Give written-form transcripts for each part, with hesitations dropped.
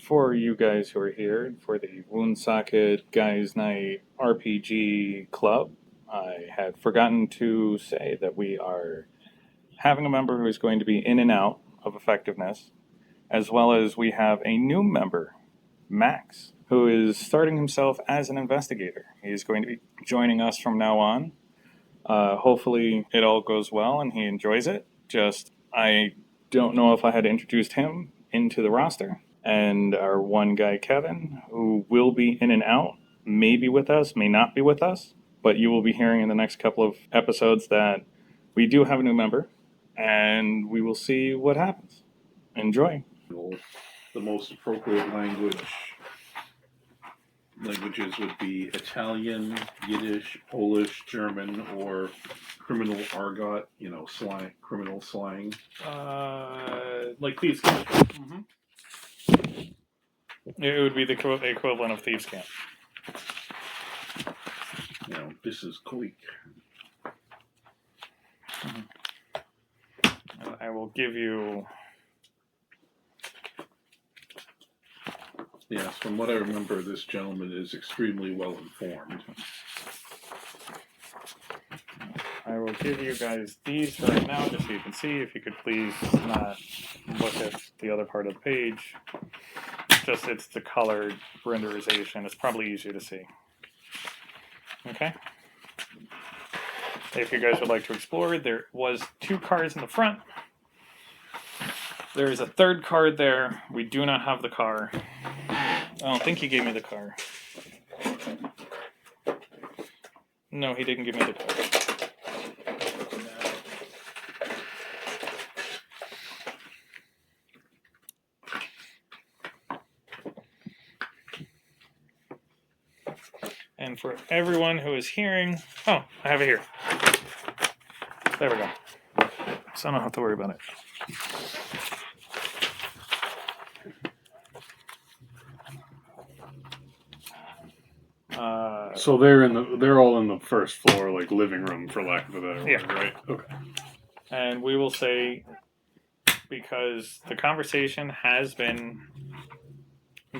for you guys who are here for the Woonsocket Guys Night RPG Club, I had forgotten to say that we are having a member who is going to be in and out of effectiveness, as well as we have a new member, Max, who is starting himself as an investigator. He is going to be joining us from now on. Hopefully, it all goes well and he enjoys it. Just, I don't know if I had introduced him into the roster. And our one guy, Kevin, who will be in and out, may be with us, may not be with us, but you will be hearing in the next couple of episodes that we do have a new member, and we will see what happens. Enjoy. The most appropriate languages would be Italian, Yiddish, Polish, German, or criminal argot, slang, criminal slang. Like Thieves Camp. Mm-hmm. It would be the equivalent of Thieves Camp. This is Gleek. Mm-hmm. I will give you... Yes, from what I remember, this gentleman is extremely well informed. I will give you guys these right now, just so you can see. If you could please not look at the other part of the page. Just it's the colored renderization. It's probably easier to see. Okay? If you guys would like to explore, there was 2 cards in the front. There is a 3rd card there. We do not have the car. I don't think he gave me the car. No, he didn't give me the car. And for everyone who is hearing... Oh, I have it here. There we go. So I don't have to worry about it. So they're all in the first floor, like living room, for lack of a better word, right? Okay. And we will say, because the conversation has been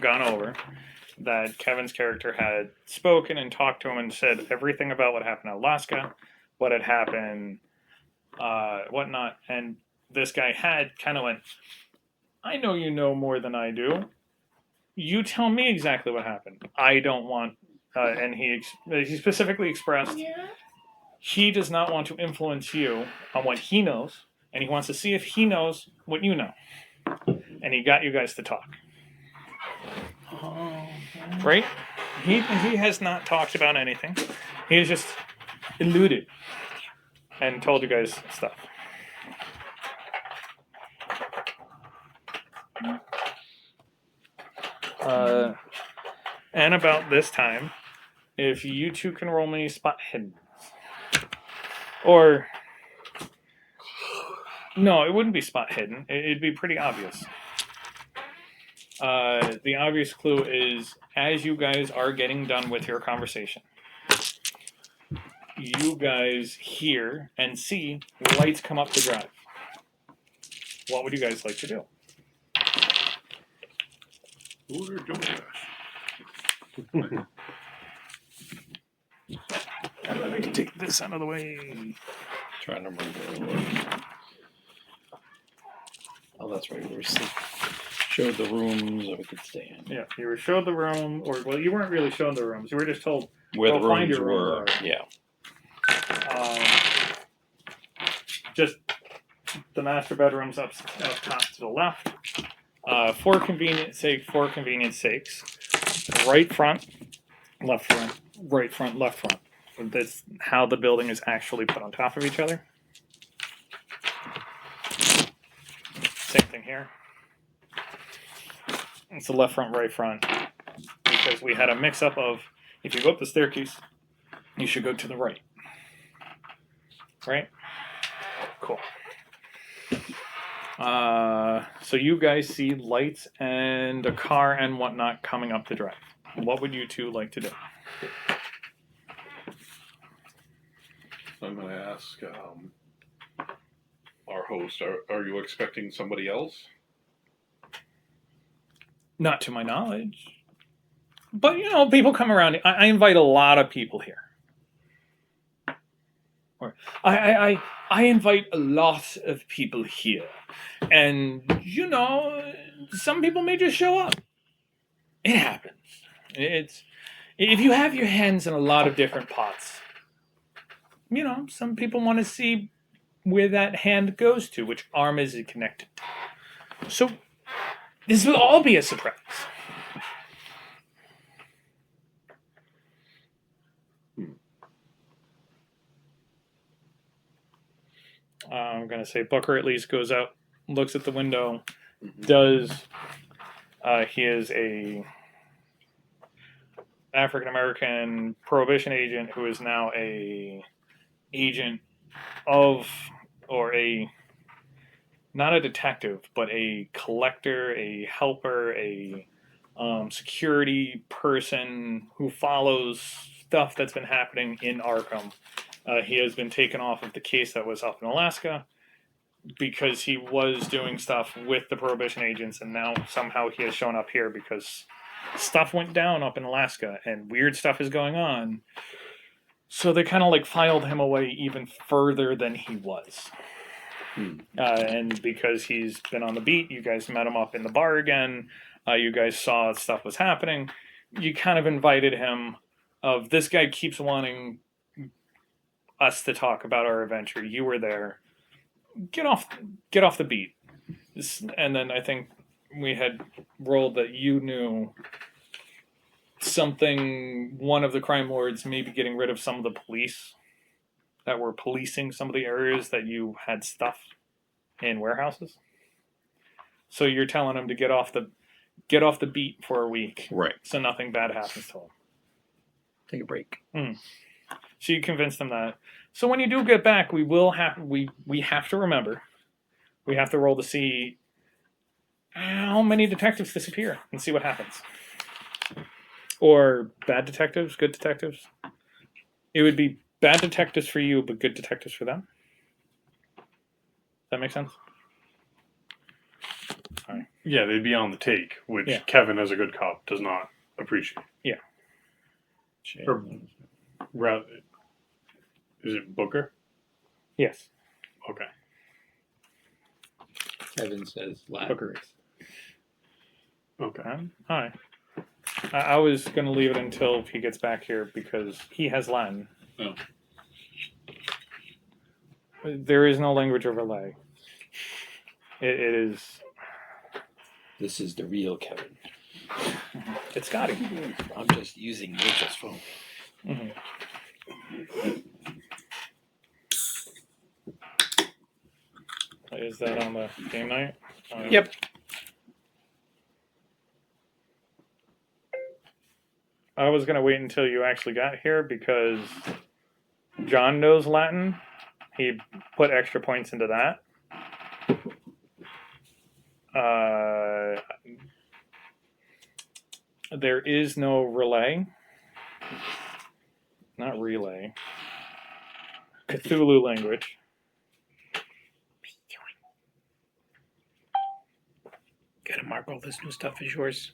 gone over, that Kevin's character had spoken and talked to him and said everything about what happened in Alaska, what had happened, whatnot, and this guy had kind of went, I know you know more than I do. You tell me exactly what happened. I don't want... and he specifically expressed he does not want to influence you on what he knows, and he wants to see if he knows what you know. And he got you guys to talk. Right? He has not talked about anything. He has just alluded and told you guys stuff. And about this time, if you two can roll me spot hidden. Or... No, it wouldn't be spot hidden. It'd be pretty obvious. The obvious clue is, as you guys are getting done with your conversation, you guys hear and see lights come up the drive. What would you guys like to do? Order DoorDash. Let me take this out of the way. Trying to remember. Oh, that's right. We were showed the rooms that we could stay in. Yeah, you were showed the room, or well, you weren't really shown the rooms. You were just told Where the go find rooms your were. rooms. Yeah. Just the master bedrooms up top to the left. For convenience sakes, right front, left front, right front, left front. That's how the building is actually put on top of each other. Same thing here. It's the left front, right front, because we had a mix-up of, if you go up the staircase, you should go to the right. Right? Cool. So you guys see lights and a car and whatnot coming up the drive. What would you two like to do? I'm going to ask our host, are you expecting somebody else? Not to my knowledge. But, people come around. I invite a lot of people here. Or I invite a lot of people here. And, some people may just show up. It happens. If you have your hands in a lot of different pots, some people want to see where that hand goes to, which arm is it connected to. So, this will all be a surprise. I'm going to say Booker at least goes out, looks at the window, he is a African American prohibition agent who is now a agent of, or not a detective, but a collector, a helper, a security person who follows stuff that's been happening in Arkham. He has been taken off of the case that was up in Alaska because he was doing stuff with the prohibition agents, and now somehow he has shown up here because stuff went down up in Alaska and weird stuff is going on. So they kind of filed him away even further than he was. And because he's been on the beat, you guys met him up in the bar again. You guys saw stuff was happening. You kind of invited him of, this guy keeps wanting us to talk about our adventure. You were there. Get off the beat. And then I think we had rolled that you knew something, one of the crime lords may be getting rid of some of the police that were policing some of the areas that you had stuff in warehouses. So you're telling him to get off the beat for a week. Right. So nothing bad happens to him. Take a break. So you convinced them that. So when you do get back, we have to remember, we have to roll to see how many detectives disappear and see what happens. Or bad detectives, good detectives. It would be bad detectives for you, but good detectives for them. Does that make sense? Yeah, they'd be on the take, which Yeah. Kevin, as a good cop, does not appreciate. Or rather, is it Booker? Yes. Okay. Kevin says Latin. Booker is. Okay. Hi. I was going to leave it until he gets back here because he has Latin. Oh. There is no language overlay. It is. This is the real Kevin. It's Scotty. I'm just using Rachel's phone. Mm-hmm. Is that on the game night? Yep. I was going to wait until you actually got here because John knows Latin. He put extra points into that. There is no relay. Not relay. Cthulhu language. Gotta mark all this new stuff as yours.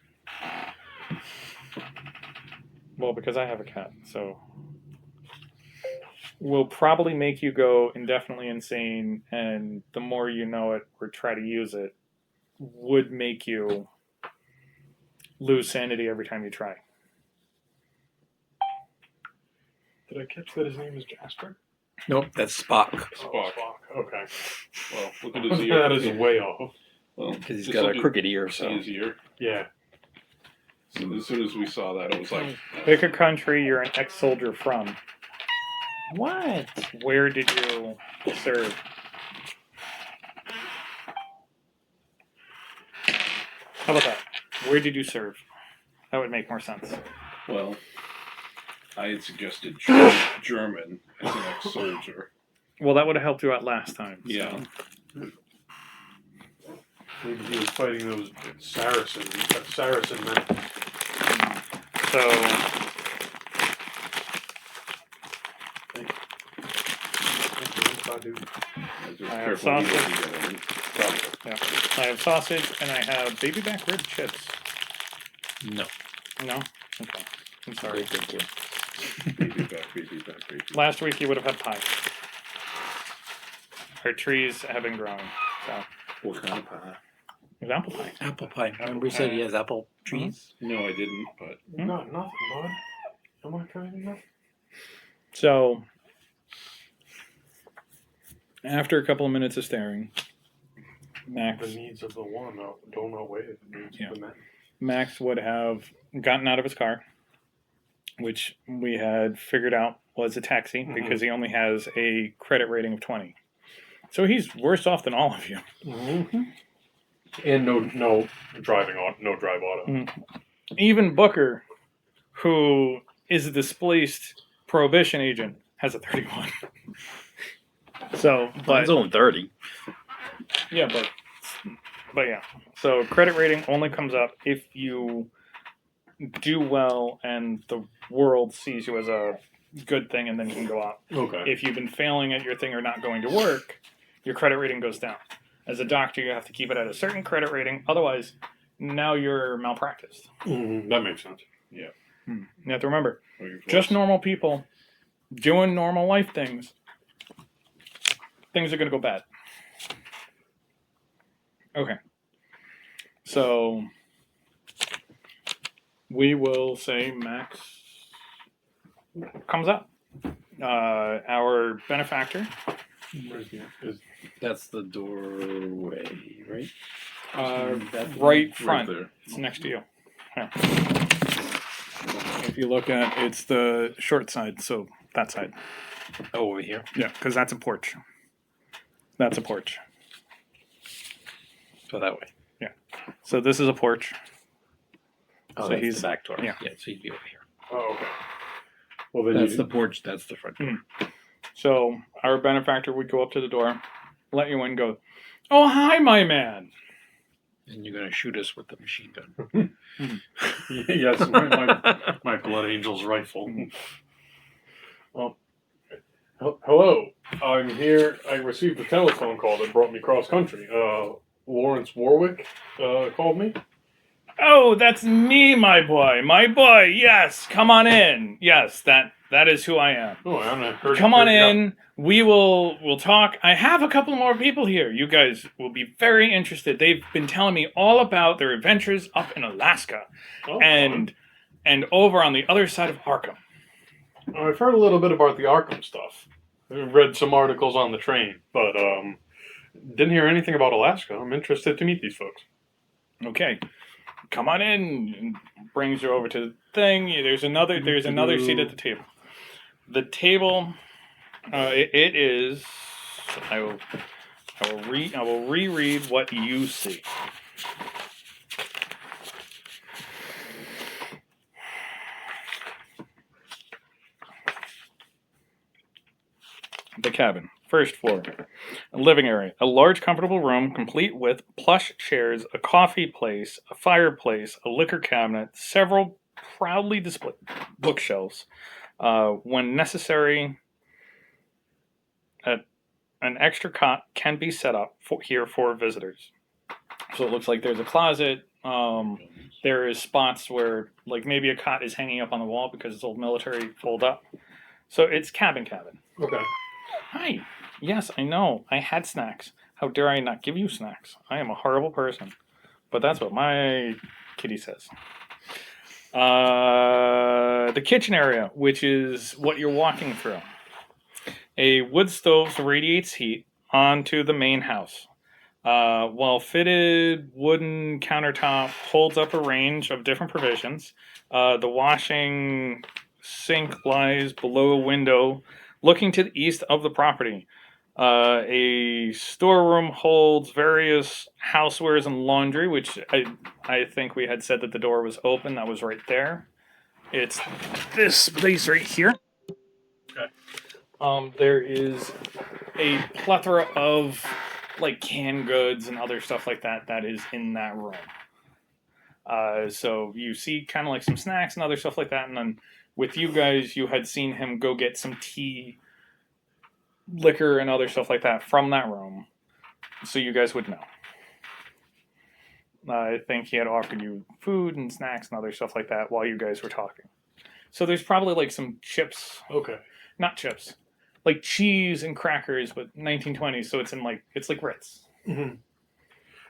Well, because I have a cat, so we'll probably make you go indefinitely insane, and the more you know it or try to use it, would make you lose sanity every time you try. Did I catch that his name is Jasper? Nope, that's Spock. Spock. Okay. Well, look at his ear. That is way off. Well, Because he's just got look a at- crooked ear, see so. his ear. Yeah. So as soon as we saw that, it was like, Pick a country you're an ex-soldier from. What? Where did you serve? How about that? Where did you serve? That would make more sense. well, I had suggested German as an ex-soldier. Well, that would have helped you out last time. so. Yeah. Maybe he was fighting those Saracen men. So, Just I have careful you sausage. don't get it. yeah. I have sausage and I have baby back rib chips. No. No? Okay. I'm sorry. Thank you. Creepy. Last week you would have had pie. Our trees have been growing. So, What kind of pie? it was apple pie. Apple pie. Remember he said he has apple trees? No, I didn't, but Got nothing, bud. Am I trying to know? So, after a couple of minutes of staring, Max The needs of the one don't outweigh the needs Yeah. of the man. Max would have gotten out of his car, which we had figured out was a taxi because he only has a credit rating of 20. So he's worse off than all of you. Mm-hmm. And no driving on, no drive auto. Even Booker, who is a displaced prohibition agent, has a 31. So, but Mine's only 30. yeah, but yeah. So credit rating only comes up if you do well and the world sees you as a good thing, and then you can go up. Okay. If you've been failing at your thing or not going to work, your credit rating goes down. As a doctor, you have to keep it at a certain credit rating. Otherwise, now you're malpracticed. That makes sense. You have to remember, Oh, you're just close. normal people doing normal life things are going to go bad. Okay. So, we will say Max comes up. Our benefactor, That's the doorway, right? right Right front. there. It's next to you. Yeah. If you look at, it's the short side, so that side. Oh, over here. Yeah, because that's a porch. That's a porch. So that way. So this is a porch. Oh, So that's he's- the back door. yeah. Yeah, so he'd be over here. Oh, okay. Well, then That's the porch. That's the front door. So our benefactor would go up to the door, let you in, go, "Oh, hi, my man." And you're going to shoot us with the machine gun. yes, my blood angel's rifle. Hello, I'm here. I received a telephone call that brought me cross country. Lawrence Warwick called me. "Oh, that's me, my boy. My boy. Yes, come on in. Yes, that is who I am. Oh, I haven't heard. Come on heard- in. We'll talk. I have a couple more people here. You guys will be very interested. They've been telling me all about their adventures up in Alaska Oh, and over on the other side of Arkham." fun. I've heard a little bit about the Arkham stuff. I read some articles on the train, but didn't hear anything about Alaska. I'm interested to meet these folks. Okay, come on in. And brings you over to the thing. There's another seat at the table. The table, it is. I will reread what you see. The cabin, first floor, a living area, a large comfortable room complete with plush chairs, a coffee place, a fireplace, a liquor cabinet, several proudly displayed bookshelves. When necessary, an extra cot can be set up here for visitors. So it looks like there's a closet. There is spots where, like, maybe a cot is hanging up on the wall because it's old military fold up. So it's cabin. Okay. Hi. Yes, I know. I had snacks. How dare I not give you snacks? I am a horrible person. But that's what my kitty says. The kitchen area, which is what you're walking through. A wood stove radiates heat onto the main house. Well fitted wooden countertop holds up a range of different provisions. The washing sink lies below a window looking to the east of the property. A storeroom holds various housewares and laundry, which I think we had said that the door was open. That was right there. It's this space right here. Okay. There is a plethora of like canned goods and other stuff like that is in that room. So you see kind of like some snacks and other stuff like that, and then with you guys, you had seen him go get some tea, liquor, and other stuff like that from that room, so you guys would know. I think he had offered you food and snacks and other stuff like that while you guys were talking. So there's probably like some chips, Okay. not chips, like cheese and crackers, but 1920s. So it's like Ritz. Hmm.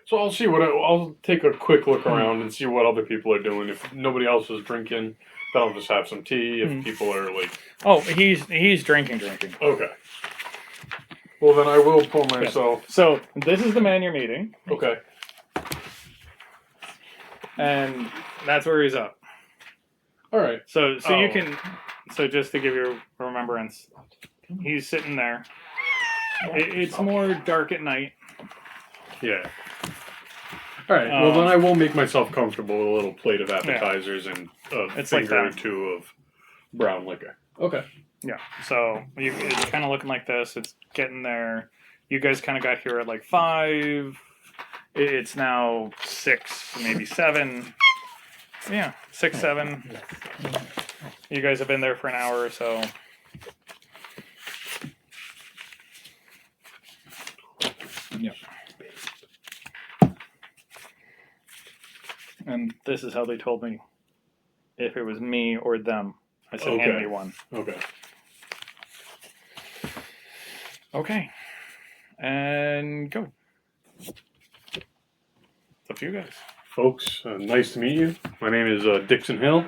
So I'll see I'll take a quick look around and see what other people are doing. If nobody else is drinking, then I'll just have some tea. If people are like, Oh, he's drinking. okay. Well, then I will pour myself. So this is the man you're meeting, Okay. and that's where he's up. All right. So you Oh. can. So just to give you a remembrance, he's sitting there. It's more dark at night. Yeah. All right. Well, then I will make myself comfortable with a little plate of appetizers and a It's like finger or that. two of brown liquor. Okay. Yeah. So it's kind of looking like this. It's getting there. You guys kind of got here at like 5. It's now 6, maybe 7. Yeah, 6, 7. You guys have been there for an hour or so. Yeah. And this is how they told me if it was me or them. I said, hand me one. Okay. Okay. And go. It's up to you guys. Folks, nice to meet you. My name is Dixon Hill.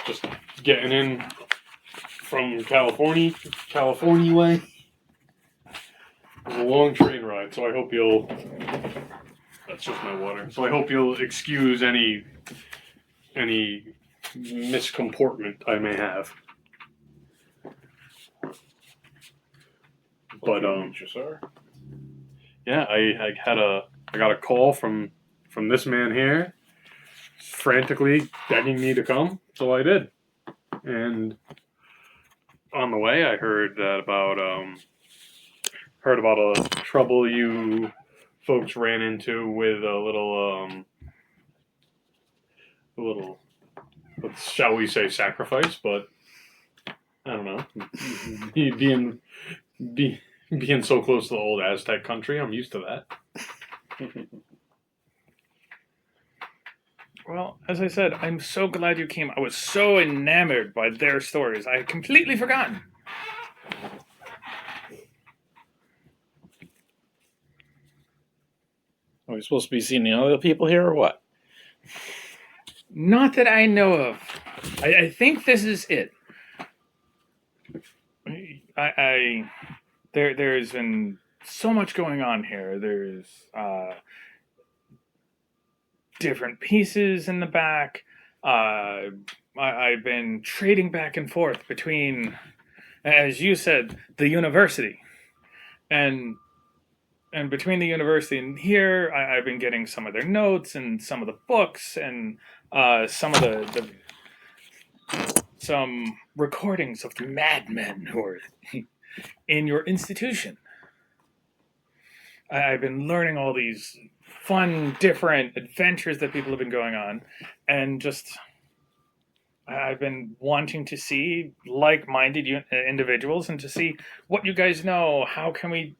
Just getting in from California way. It was a long train ride, so I hope you'll. That's just my water. So I hope you'll excuse any miscomportment I may have. But Meet you, sir. yeah, I got a call from this man here, frantically begging me to come, so I did. And on the way, I heard about a trouble you folks ran into with a little, shall we say, sacrifice? But I don't know. Being so close to the old Aztec country, I'm used to that. Well, as I said, I'm so glad you came. I was so enamored by their stories. I had completely forgotten. Are we supposed to be seeing the other people here or what? Not that I know of. I think this is it. There's been so much going on here. There's different pieces in the back. I've been trading back and forth between, as you said, the university, and between the university and here, I've been getting some of their notes and some of the books and some of some recordings of the madmen who are in your institution. I've been learning all these fun, different adventures that people have been going on, and I've been wanting to see like-minded individuals and to see what you guys know. How can we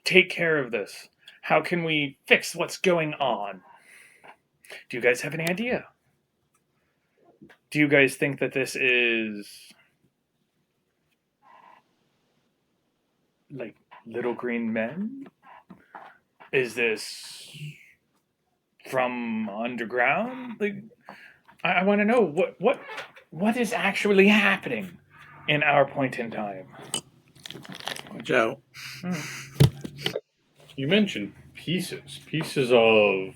take care of this? How can we fix what's going on? Do you guys have any idea? Do you guys think that this is like Little Green Men? Is this from underground? Like, I want to know what is actually happening in our point in time. Watch out. You mentioned pieces of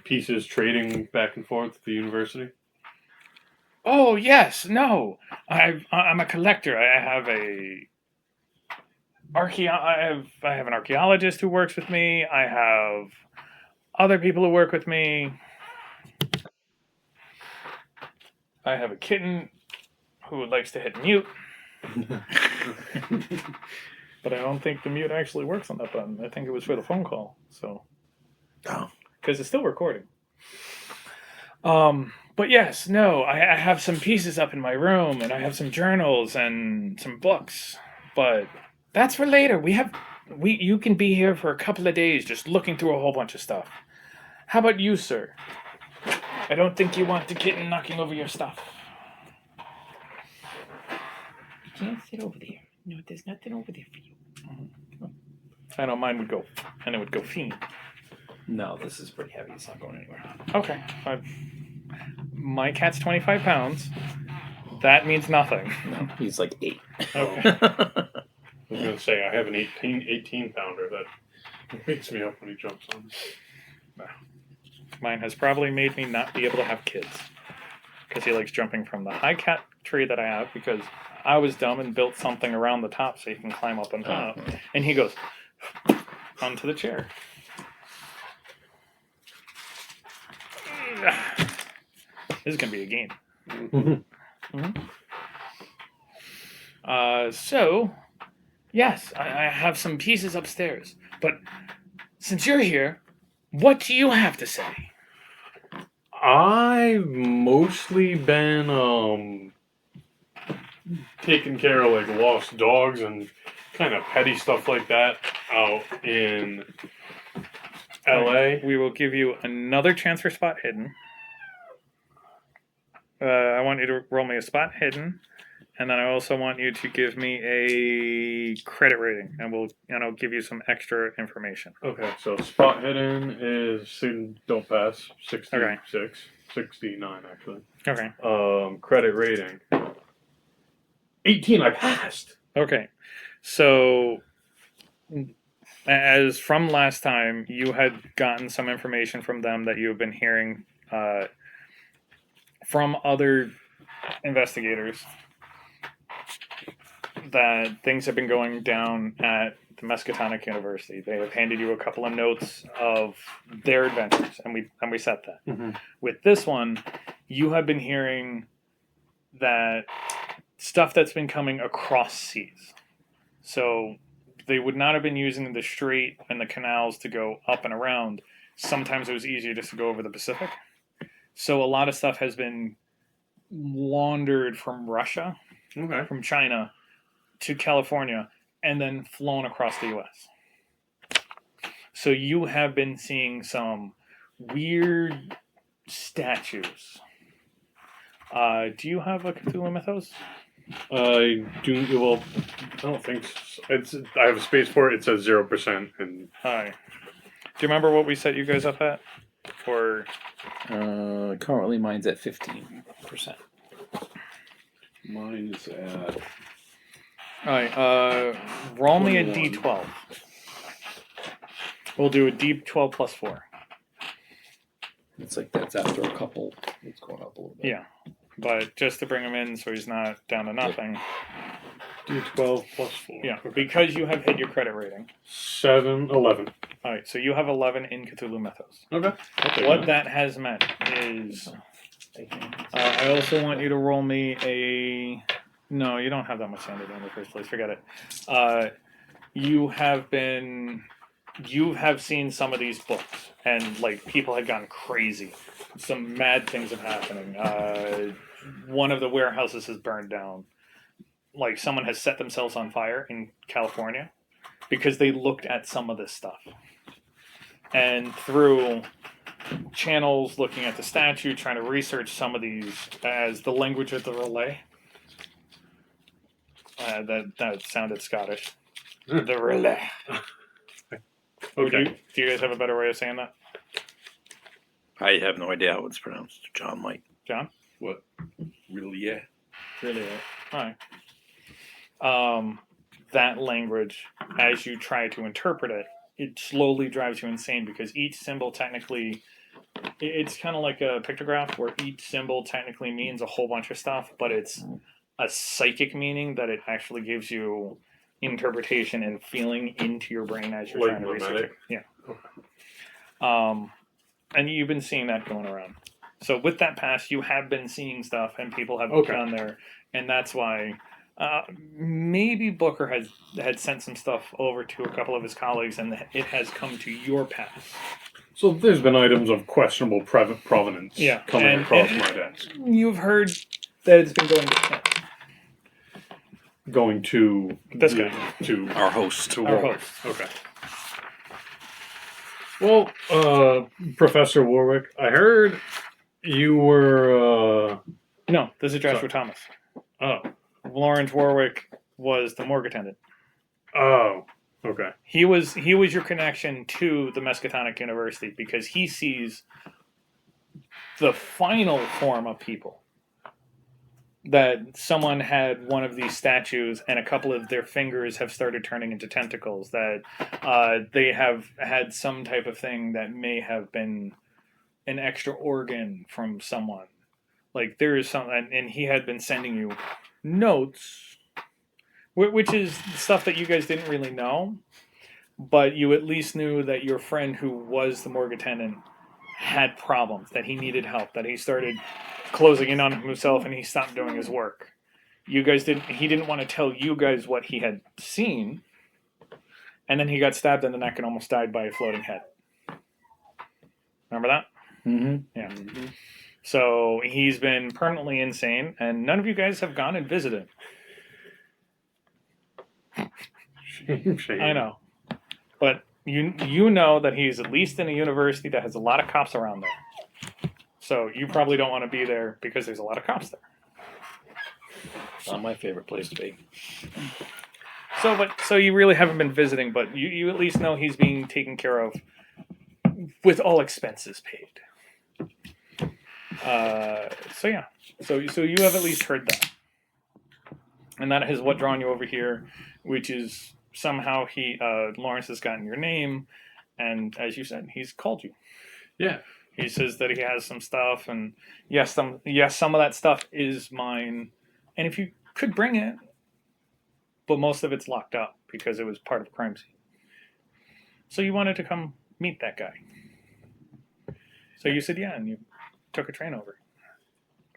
pieces trading back and forth at the university. Oh yes, no. I'm a collector. I have an archaeologist who works with me. I have other people who work with me. I have a kitten who likes to hit mute. But I don't think the mute actually works on that button. I think it was for the phone call. So, because it's still recording. But yes, no, I have some pieces up in my room, and I have some journals and some books. But that's for later. We have You can be here for a couple of days just looking through a whole bunch of stuff. How about you, sir? I don't think you want the kitten knocking over your stuff. You can't sit over there. No, there's nothing over there for you. I know mine would go, and it would go fiend. No, this is pretty heavy. It's not going anywhere. Okay. My cat's 25 pounds. That means nothing. No, he's like 8. Okay. I was gonna say I have an 18 pounder that wakes me up when he jumps on me. Mine has probably made me not be able to have kids. Because he likes jumping from the high cat tree that I have, because I was dumb and built something around the top so he can climb up on top. And he goes onto the chair. This is going to be a game. So, yes, I have some pieces upstairs. But since you're here, what do you have to say? I've mostly been taking care of like lost dogs and kind of petty stuff like that out in LA. We will give you another transfer spot hidden. I want you to roll me a spot hidden, and then I also want you to give me a credit rating, and I'll give you some extra information. Okay, so spot hidden is student don't pass 66, 69 actually. Okay. Credit rating 18. I passed. Okay. So, as from last time, you had gotten some information from them that you have been hearing from other investigators that things have been going down at the Miskatonic University. They have handed you a couple of notes of their adventures, and we set that. Mm-hmm. With this one, you have been hearing that stuff that's been coming across seas. So they would not have been using the strait and the canals to go up and around. Sometimes it was easier just to go over the Pacific. So a lot of stuff has been laundered from Russia, Okay. from China to California, and then flown across the U.S. So you have been seeing some weird statues. Do you have a Cthulhu Mythos? I do. Well, I don't think so. I have a space for it. It says 0%, and Hi. Do you remember what we set you guys up at? Or Currently mine's at 15%. Mine's at Alright, roll me a 21. d12. We'll do a d12 plus 4. It's like that's after a couple. It's going up a little bit. Yeah. But just to bring him in so he's not down to nothing. D12 plus 4. Yeah, Okay. because you have hit your credit rating. 7, 11. Alright, so you have 11 in Cthulhu Mythos. Okay. What that has meant is... I also want you to roll me a... No, you don't have that much sanity in the first place. Forget it. You have seen some of these books, and like people had gone crazy. Some mad things have happening. One of the warehouses has burned down. Like someone has set themselves on fire in California because they looked at some of this stuff. And through channels looking at the statue, trying to research some of these as the language of the relay. That sounded Scottish. The relay. Okay. Do you guys have a better way of saying that? I have no idea how it's pronounced. John might. John? what? Really? Yeah. Really? Alright. That language, as you try to interpret it, it slowly drives you insane because each symbol technically, it's kind of like a pictograph where each symbol technically means a whole bunch of stuff, but it's a psychic meaning that it actually gives you interpretation and feeling into your brain as you're Like trying to research mimetic? it. Yeah. And you've been seeing that going around. So with that pass, you have been seeing stuff, and people have Okay. gone there, and that's why maybe Booker had sent some stuff over to a couple of his colleagues, and it has come to your pass. So there's been items of questionable provenance Yeah, coming and- across and- my desk. You've heard that it's been going to Kent. going to This the- guy. to Our host. to Our Warwick. host. Okay. Well, Professor Warwick, I heard you were. No, this is Joshua Sorry. Thomas. Oh. Lawrence Warwick was the morgue attendant. Oh. Okay. He was your connection to the Miskatonic University because he sees the final form of people. That someone had one of these statues and a couple of their fingers have started turning into tentacles. That they have had some type of thing that may have been an extra organ from someone. Like there is some, and he had been sending you notes, which is stuff that you guys didn't really know, but you at least knew that your friend who was the morgue attendant had problems, that he needed help, that he started closing in on himself and he stopped doing his work. He didn't want to tell you guys what he had seen, and then he got stabbed in the neck and almost died by a floating head. Remember that? Mm-hmm. Yeah. So he's been permanently insane, and none of you guys have gone and visited. Shame. I know. But you know that he's at least in a university that has a lot of cops around there. So you probably don't want to be there because there's a lot of cops there. Not my favorite place to be. So you really haven't been visiting, but you at least know he's being taken care of with all expenses paid. So yeah. So you have at least heard that. And that is what drawn you over here, which is somehow Lawrence has gotten your name, and as you said, he's called you. Yeah. He says that he has some stuff, and yes, some of that stuff is mine, and if you could bring it, but most of it's locked up because it was part of a crime scene. So you wanted to come meet that guy. So you said yeah, and you took a train over.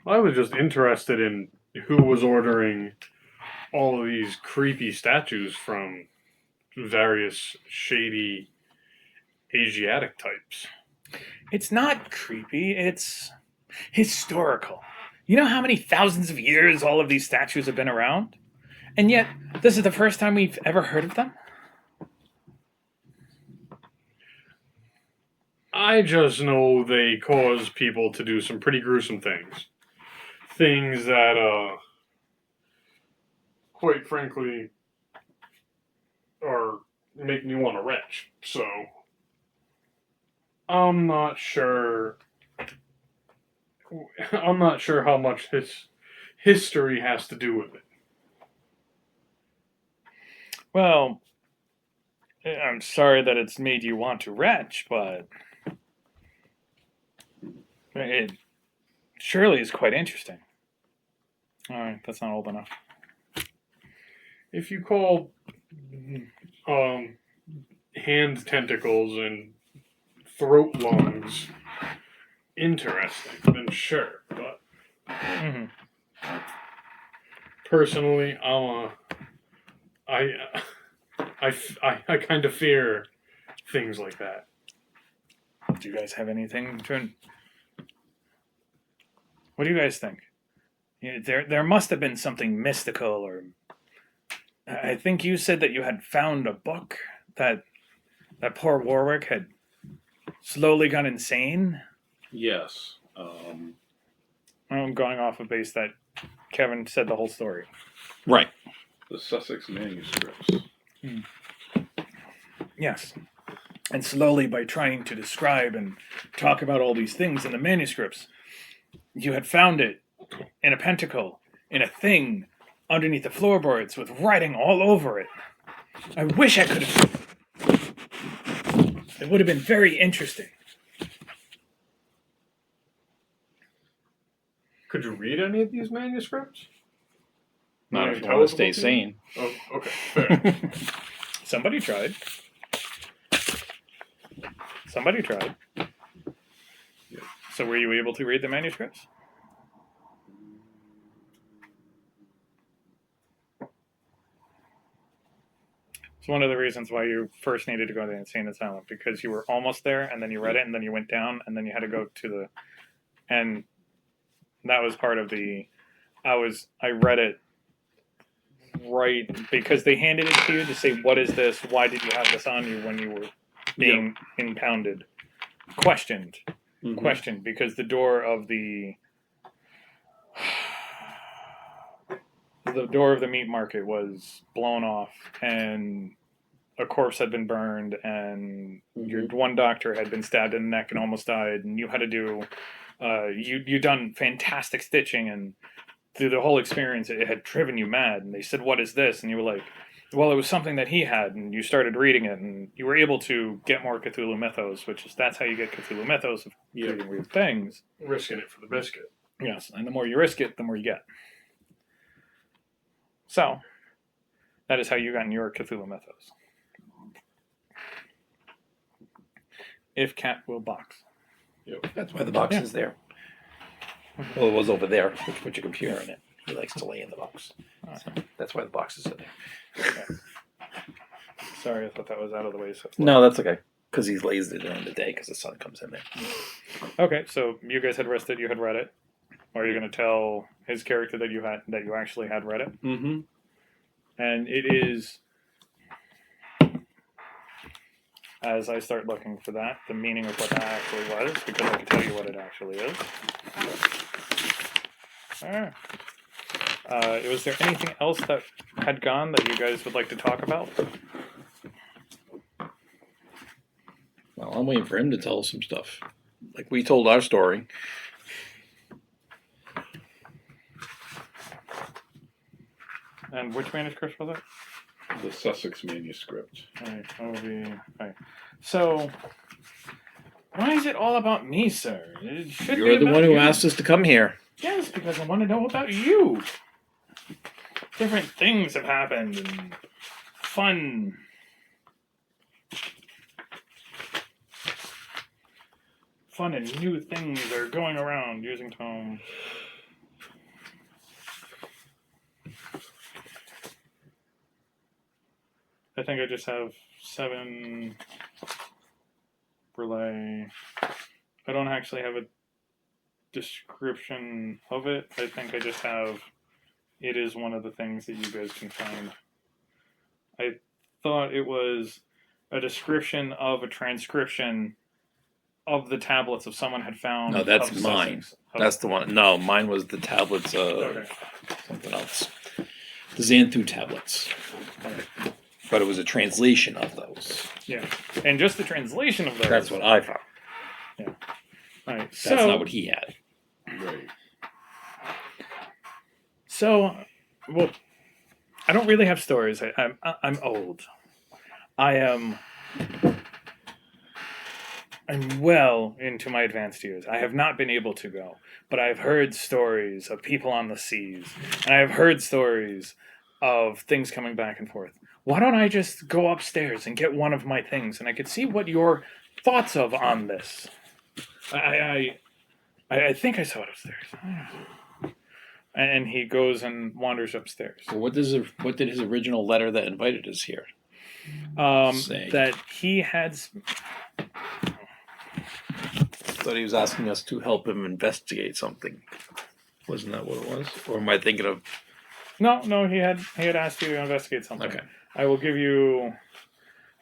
I was just interested in who was ordering all of these creepy statues from various shady Asiatic types. It's not creepy, it's historical. You know how many thousands of years all of these statues have been around? And yet, this is the first time we've ever heard of them? I just know they cause people to do some pretty gruesome things. Things that, quite frankly, are make me want to retch. So, I'm not sure. I'm not sure how much his history has to do with it. Well, I'm sorry that it's made you want to retch, but it surely is quite interesting. Alright, that's not old enough. If you call hand tentacles and throat lungs interesting, then sure. But Mm-hmm. personally, I kind of fear things like that. Do you guys have anything to... What do you guys think? Yeah, there must have been something mystical, or... I think you said that you had found a book that poor Warwick had slowly gone insane. Yes. I'm going off of base that Kevin said the whole story. Right. The Sussex manuscripts. Yes. And slowly, by trying to describe and talk about all these things in the manuscripts, you had found it in a pentacle, in a thing, underneath the floorboards with writing all over it. I wish I could have... It would have been very interesting. Could you read any of these manuscripts? Not Are if they you want to stay intelligible to you? sane. Oh, okay, fair. Somebody tried. Somebody tried. So were you able to read the manuscripts? It's one of the reasons why you first needed to go to the insane asylum, because you were almost there, and then you read it, and then you went down, and then you had to go to the... And that was part of the... I read it right, because they handed it to you to say, what is this? Why did you have this on you when you were being impounded? Questioned. Mhm. Questioned, because the door of the meat market was blown off, and a corpse had been burned, and your one doctor had been stabbed in the neck and almost died, and you had to do you done fantastic stitching, and through the whole experience it had driven you mad. And they said, what is this? And you were like, well, it was something that he had. And you started reading it, and you were able to get more Cthulhu mythos, which is, that's how you get Cthulhu mythos, of reading weird things. Risking it for the biscuit. Yes, and the more you risk it, the more you get. So that is how you got in your Cthulhu mythos. If cat will box. That's why the box is there. Well, it was over there. You put your computer in it. He likes to lay in the box. So that's why the box is in there. Okay. Sorry, I thought that was out of the way. So No, that's okay. Because he lays it during the day because the sun comes in there. okay, so you guys had rested. You had read it, or you're going to tell his character that you actually had read it, Mm-hmm. and it is. As I start looking for that, the meaning of what that actually was, because I can tell you what it actually is. Alright. Was there anything else that had gone that you guys would like to talk about? Well, I'm waiting for him to tell us some stuff. Like we told our story. And which manuscript was it? The Sussex manuscript. Alright, alright. So, why is it all about me, sir? It should You're be the about one who you. asked us to come here. Yes, because I want to know about you. Different things have happened, and fun. Fun and new things are going around using Tome. I think I just have 7 relay. I don't actually have a description of it. I think I just have, it is one of the things that you guys can find. I thought it was a description of a transcription of the tablets of someone had found. No, that's of mine. Sussex. That's the one. No, mine was the tablets of Okay. something else. The Xanthu tablets. But it was a translation of those. Yeah, and just the translation of those. That's what I found. All right. That's So, not what he had. Right. So, well, I don't really have stories. I'm old. I'm well into my advanced years. I have not been able to go, but I've heard stories of people on the seas, and I have heard stories of things coming back and forth. Why don't I just go upstairs and get one of my things, and I could see what your thoughts of on this. I think I saw it upstairs. And he goes and wanders upstairs. So what did his original letter that invited us here? Say. That he had. I thought he was asking us to help him investigate something. Wasn't that what it was? Or am I thinking of? No. He had asked you to investigate something. Okay. I will give you.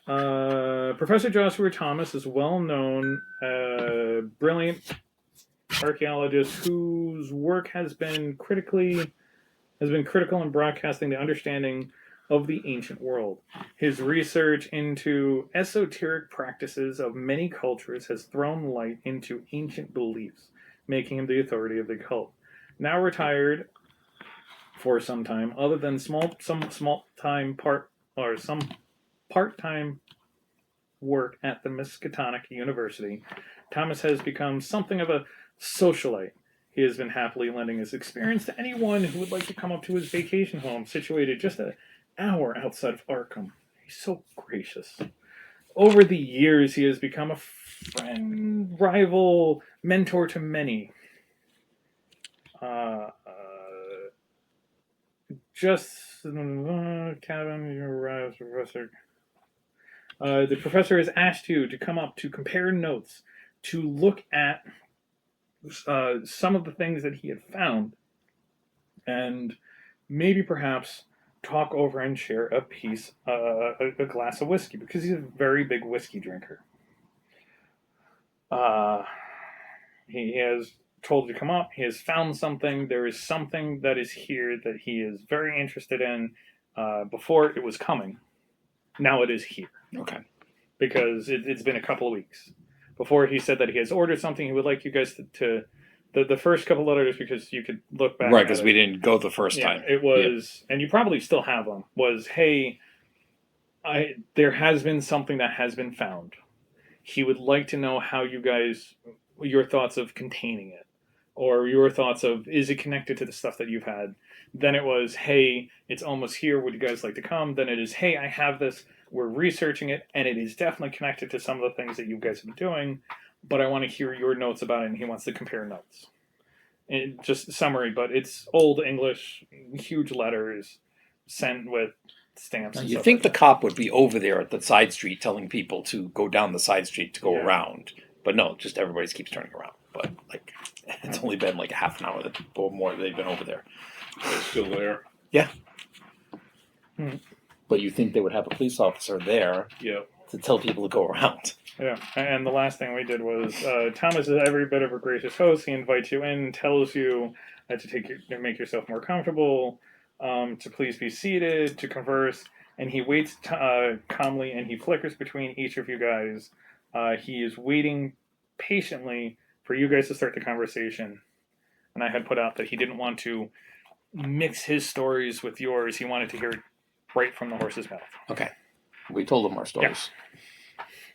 Professor Joshua Thomas is well known, brilliant archaeologist whose work has been critical in broadcasting the understanding of the ancient world. His research into esoteric practices of many cultures has thrown light into ancient beliefs, making him the authority of the cult. Now retired for some time, other than some part-time work at the Miskatonic University, Thomas has become something of a socialite. He has been happily lending his experience to anyone who would like to come up to his vacation home, situated just an hour outside of Arkham. He's so gracious. Over the years, he has become a friend, rival, mentor to many. Cabin, you arrive, Professor. The professor has asked you to come up to compare notes, to look at some of the things that he had found, and maybe perhaps talk over and share a piece, a glass of whiskey, because he's a very big whiskey drinker. He has told you to come up. He has found something. There is something that is here that he is very interested in. Before it was coming, now it is here Okay. because it's been a couple of weeks. Before he said that he has ordered something, he would like you guys to the first couple letters, because you could look back. Right, at because it. we didn't go the first Yeah, time. it was, and you probably still have them. Was, hey, there has been something that has been found. He would like to know how you guys, your thoughts of containing it, or your thoughts of, is it connected to the stuff that you've had. Then it was, hey, it's almost here. Would you guys like to come? Then it is, hey, I have this. We're researching it, and it is definitely connected to some of the things that you guys have been doing. But I want to hear your notes about it, and he wants to compare notes. And just summary, but it's old English, huge letters, sent with stamps. Now, and you stuff think like the that. cop would be over there at the side street telling people to go down the side street to go Yeah. around, but no, just everybody keeps turning around. But like, it's only been like a half an hour or more they've been over there. They're still there. But you think they would have a police officer there Yeah. to tell people to go around? Yeah, and the last thing we did was Thomas is every bit of a gracious host. He invites you in, tells you to make yourself more comfortable, to please be seated, to converse, and he waits calmly, and he flickers between each of you guys. He is waiting patiently for you guys to start the conversation. And I had put out that he didn't want to mix his stories with yours. He wanted to hear it right from the horse's mouth. Okay, we told them our stories.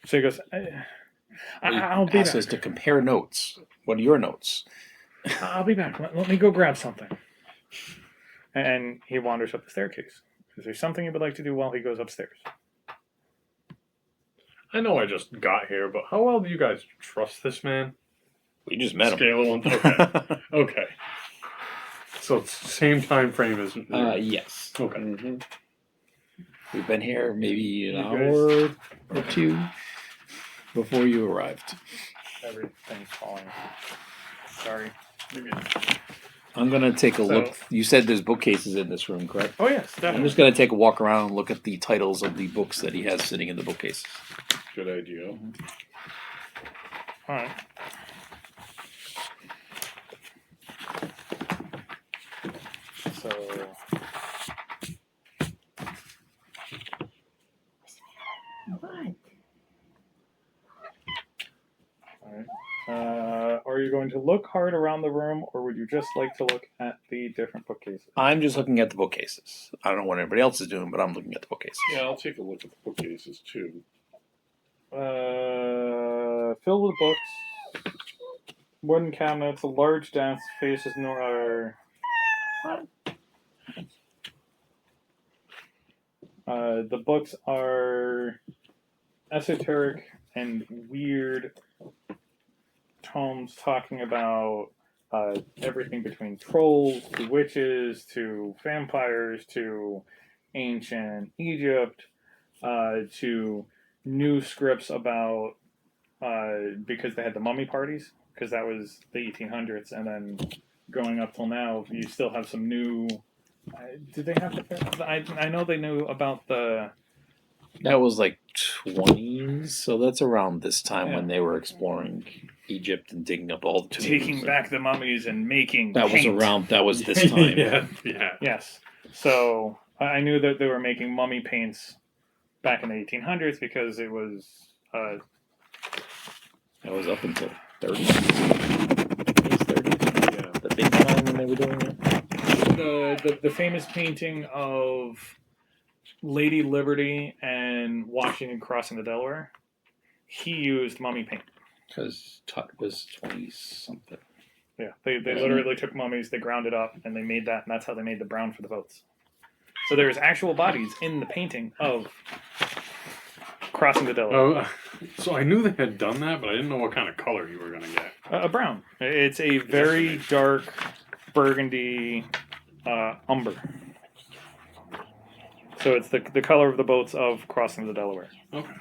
So he goes, I'll be Asked back. us to compare notes. What are your notes? I'll be back. Let me go grab something. And he wanders up the staircase. Is there something he would like to do while he goes upstairs? I know I just got here, but how well do you guys trust this man? We just met him. Scale of 1. Okay. Okay. So it's the same time frame as. Yes. Okay. Mm-hmm. We've been here maybe an You hour or two before you arrived. Everything's falling. Sorry. I'm gonna take a So- look. You said there's bookcases in this room, correct? Oh, yes, I'm definitely. just gonna take a walk around and look at the titles of the books that he has sitting in the bookcases. Good idea. All right. So, What? all right. Are you going to look hard around the room, or would you just like to look at the different bookcases? I'm just looking at the bookcases. I don't know what anybody else is doing, but I'm looking at the bookcases. Yeah, I'll take a look at the bookcases too. Filled with books, wooden cabinets, a large desk faces nor. The books are esoteric and weird tomes talking about everything between trolls to witches to vampires to ancient Egypt to new scripts about because they had the mummy parties, because that was the 1800s, and then going up till now you still have some new did they have the I know they knew about the That was like 20s, so that's around this time Yeah. when they were exploring Egypt and digging up all the tombs. taking and- back the mummies and making That was paint. around. That was this time. yeah. Yeah. Yes. So I knew that they were making mummy paints back in the 1800s because it was That was up until 30s. 30s. Yeah. The big time when they were doing it. the famous painting of Lady Liberty and Washington crossing the Delaware. He used mummy paint. Because Tut was 20 something. Yeah, they Yeah. literally took mummies, they ground it up, and they made that, and that's how they made the brown for the boats. So there's actual bodies in the painting of crossing the Delaware. Oh, so I knew they had done that, but I didn't know what kind of color you were gonna get. A brown. It's a very dark burgundy umber. So it's the color of the boats of crossing the Delaware, Okay.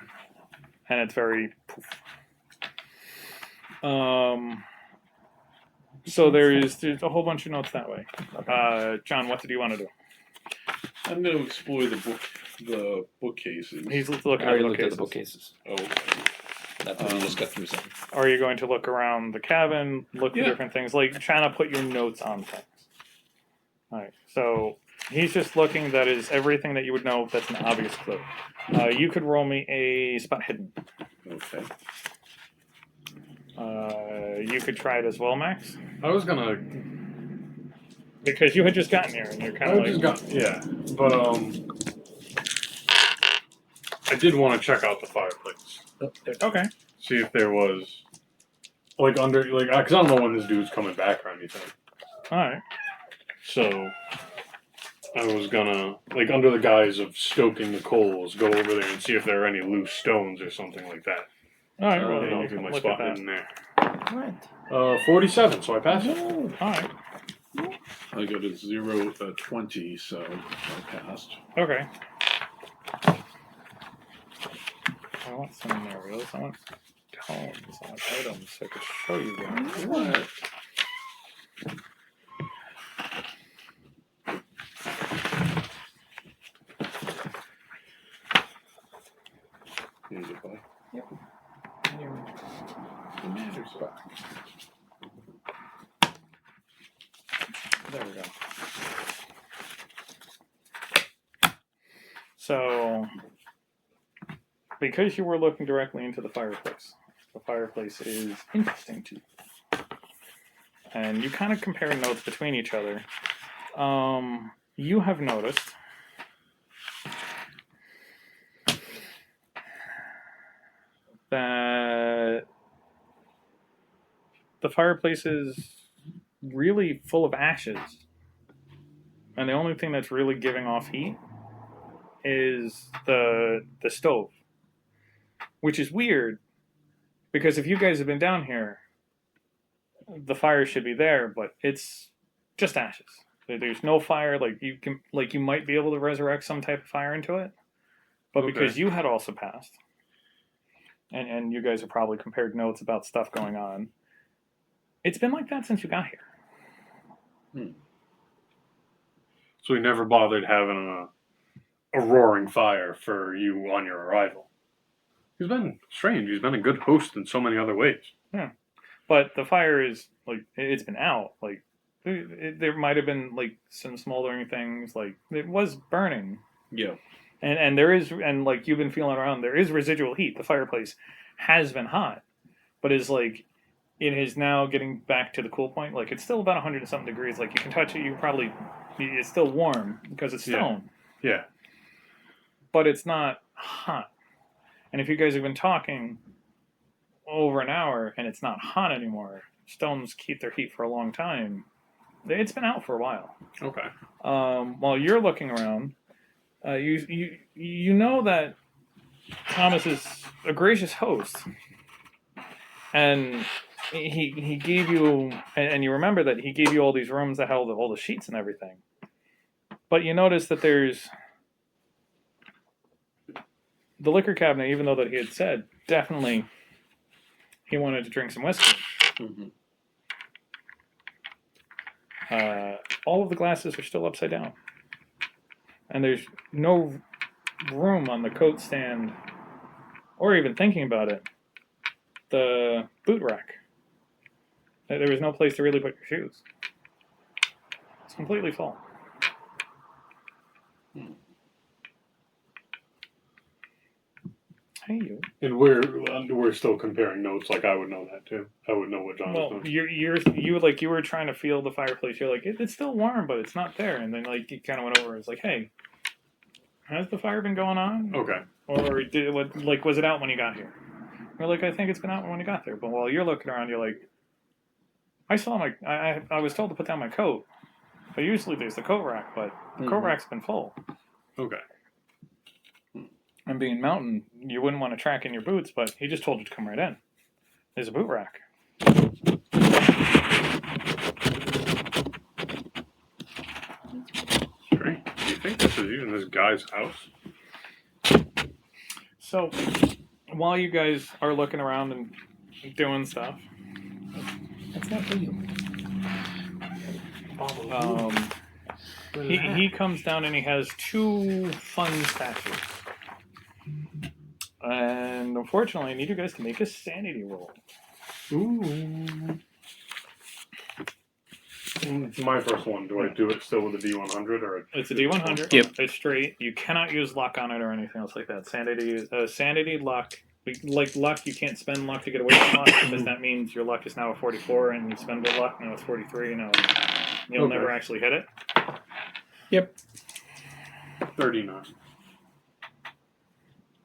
and it's very. So there's a whole bunch of notes that way. John, what did you want to do? I'm going to explore the bookcases. He's I looking at already the looked at the bookcases. bookcases. Okay. That's what we just got through saying. Are you going to look around the cabin, look Yeah. for different things, like trying to put your notes on things? All right. So he's just looking. That is everything that you would know. That's an obvious clue. You could roll me a spot hidden. Okay. You could try it as well, Max, I was gonna. because you had just gotten here and you're kind I of like. just got yeah, but I did want to check out the fireplace, Okay. see if there was like under like because I don't know when this dude's coming back or anything. All right. So I was gonna like under the guise of stoking the coals, go over there and see if there are any loose stones or something like that. All right. Well, And I'll using my look spot at that. in there. What? 47, so I passed it. No. All right. I got a 0, 20, so I passed. Okay. I want scenarios. I want tones. I want items so I can show you guys. What? Here's a bike. The matter's back. There we go. So, because you were looking directly into the fireplace is interesting to you. And you kind of compare notes between each other. You have noticed that the fireplace is really full of ashes. And the only thing that's really giving off heat is the stove. Which is weird, because if you guys have been down here, the fire should be there, but it's just ashes. There's no fire. You might be able to resurrect some type of fire into it, but because Okay. you had also passed, and you guys have probably compared notes about stuff going on, it's been like that since you got here. So we never bothered having a roaring fire for you on your arrival. He's been strange. He's been a good host in so many other ways. But the fire is it's been out. There might have been some smoldering things. It was burning. Yeah. And there is, and you've been feeling around, there is residual heat. The fireplace has been hot, but it is now getting back to the cool point. It's still about 100 and something degrees. You can touch it, it's still warm because it's stone. Yeah. But it's not hot. And if you guys have been talking over an hour and it's not hot anymore, stones keep their heat for a long time. It's been out for a while. Okay. While you're looking around, you know that Thomas is a gracious host, and he gave you, and you remember that he gave you all these rooms that held all the sheets and everything. But you notice that there's the liquor cabinet, even though that he had said definitely he wanted to drink some whiskey. Mm-hmm. All of the glasses are still upside down. And there's no room on the coat stand, or even thinking about it, the boot rack. There was no place to really put your shoes. It's completely full. Hey, you. And we're still comparing notes. I would know that too. I would know what John was Well, doing. you were trying to feel the fireplace. You're it's still warm, but it's not there. And then you kind of went over. It's hey, has the fire been going on? Okay. Or was it out when you got here? We're I think it's been out when you got there. But while you're looking around, you're I saw I was told to put down my coat. But usually there's the coat rack, but the coat rack's been full. Okay. And being mountain, you wouldn't want to track in your boots, but he just told you to come right in. There's a boot rack. Great. Do you think this is even this guy's house? So, while you guys are looking around and doing stuff, That's not for you. He comes down and he has 2 fun statues. And unfortunately, I need you guys to make a sanity roll. Ooh. It's my first one. Do I do it still with a D100 or? It's a D100. Yep. It's straight. You cannot use luck on it or anything else like that. Sanity, luck. Like luck, you can't spend luck to get away from luck because that means your luck is now a 44 and you spend the luck, now it's 43. Now you'll Okay. never actually hit it. 39.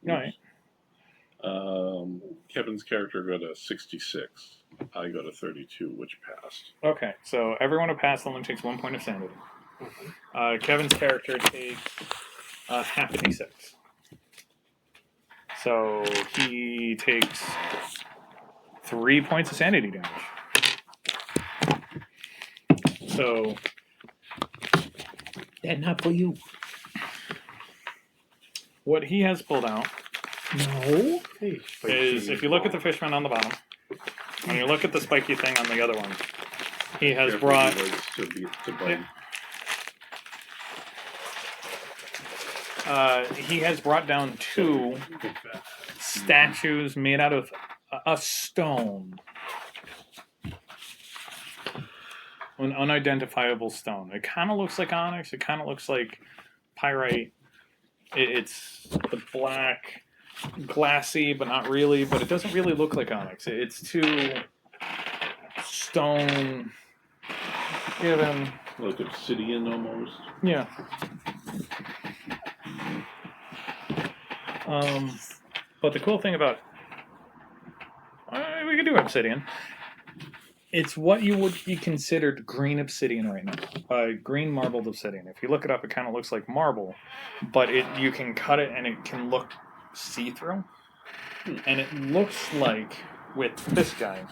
All right. Kevin's character got a 66. I got a 32, which passed. Okay, so everyone who passed only takes 1 point of sanity. Kevin's character takes half a d6. So he takes 3 points of sanity damage. So That not for you. what he has pulled out No. Hey, is, if you look at the fishman on the bottom, when you look at the spiky thing on the other one, he has Careful, brought he likes to bite. he has brought down 2 statues made out of a stone. An unidentifiable stone. It kind of looks like onyx. It kind of looks like pyrite. It's the black, glassy, but not really. But it doesn't really look like onyx. It's 2 stone given. Like obsidian almost. Yeah. But the cool thing about we could do obsidian. It's what you would be considered green obsidian right now. Green marbled obsidian. If you look it up, it kind of looks like marble, but you can cut it and it can look see-through. And it looks like with this guy,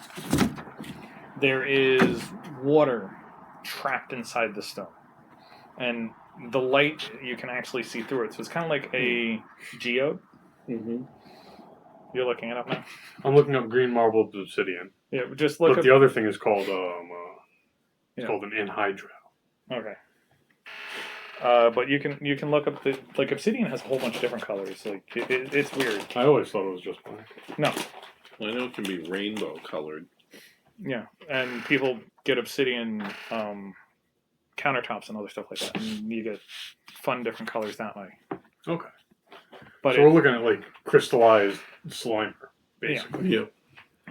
there is water trapped inside the stone, and the light you can actually see through it. So it's kind of like a geode. Mm-hmm. You're looking it up now. I'm looking up green marbled obsidian. Yeah, just look But up. the other thing is called Yeah. called an anhydrite. Okay. But you can look up like obsidian has a whole bunch of different colors. Like it's weird. I always thought it was just black. No, I know it can be rainbow colored. yeah, and people get obsidian countertops and other stuff like that, and you get fun different colors that way. Okay. But So we're looking at like crystallized Slimer, basically. Yep.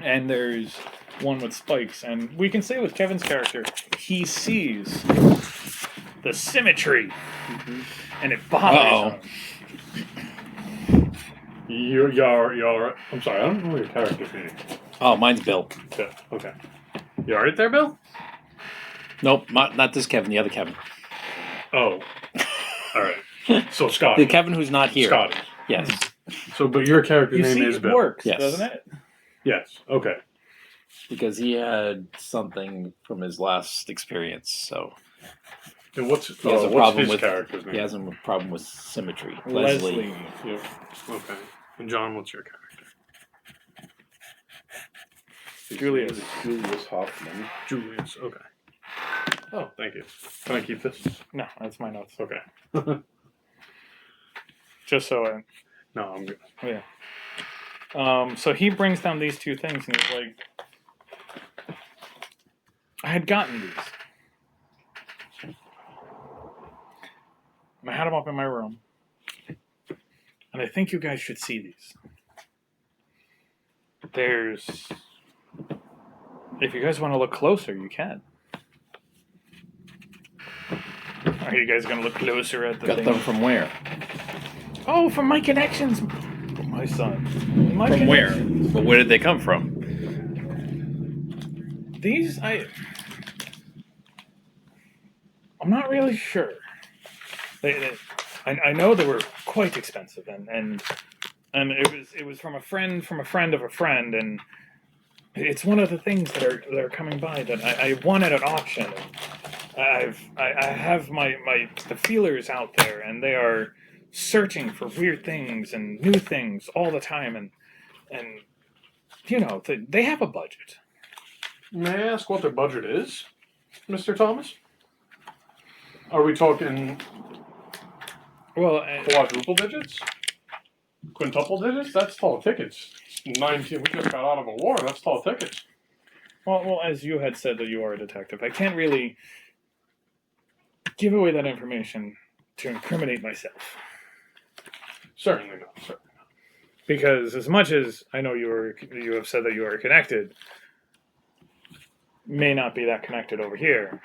and there's one with spikes, and we can say with Kevin's character, he sees the symmetry, and it bothers him. You're. I'm sorry, I don't know your character's name. Oh, mine's Bill. Yeah, okay. You alright there, Bill? Nope, not this Kevin, the other Kevin. Oh. Alright. So The Scotty. Kevin who's not here. Scotty. Yes. So, but your character's You name see, is it Bill. works, Yes. doesn't it? Yes. Okay. Because he had something from his last experience, so And what's he has a what's problem his with character's name? he has a problem with symmetry. Leslie. Yep. Okay. And John, what's your character? Julius. Julius Hoffman. Julius. Okay. Oh, thank you. Can I keep this? No, that's my notes. Okay. Just so No, I'm good. so he brings down these 2 things, and he's like, I had gotten these. And I had them up in my room. And I think you guys should see these. There's... If you guys want to look closer, you can. Are you guys going to look closer at the Got thing? them from where? Oh, from my connections. From my son. My From where? connections. But where did they come from? These, I'm not really sure. I know they were quite expensive, and it was from a friend of a friend, and it's one of the things that are coming by that I won at an auction. And I have the feelers out there, and they are searching for weird things and new things all the time, and you know they have a budget. May I ask what their budget is, Mr. Thomas? Are we talking Well, quadruple digits? Quintuple digits? That's tall tickets. 19. We just got out of a war. That's tall tickets. well, as you had said that you are a detective, I can't really give away that information to incriminate myself. Certainly not. Certainly. Because as much as I know you have said that you are connected, may not be that connected over here.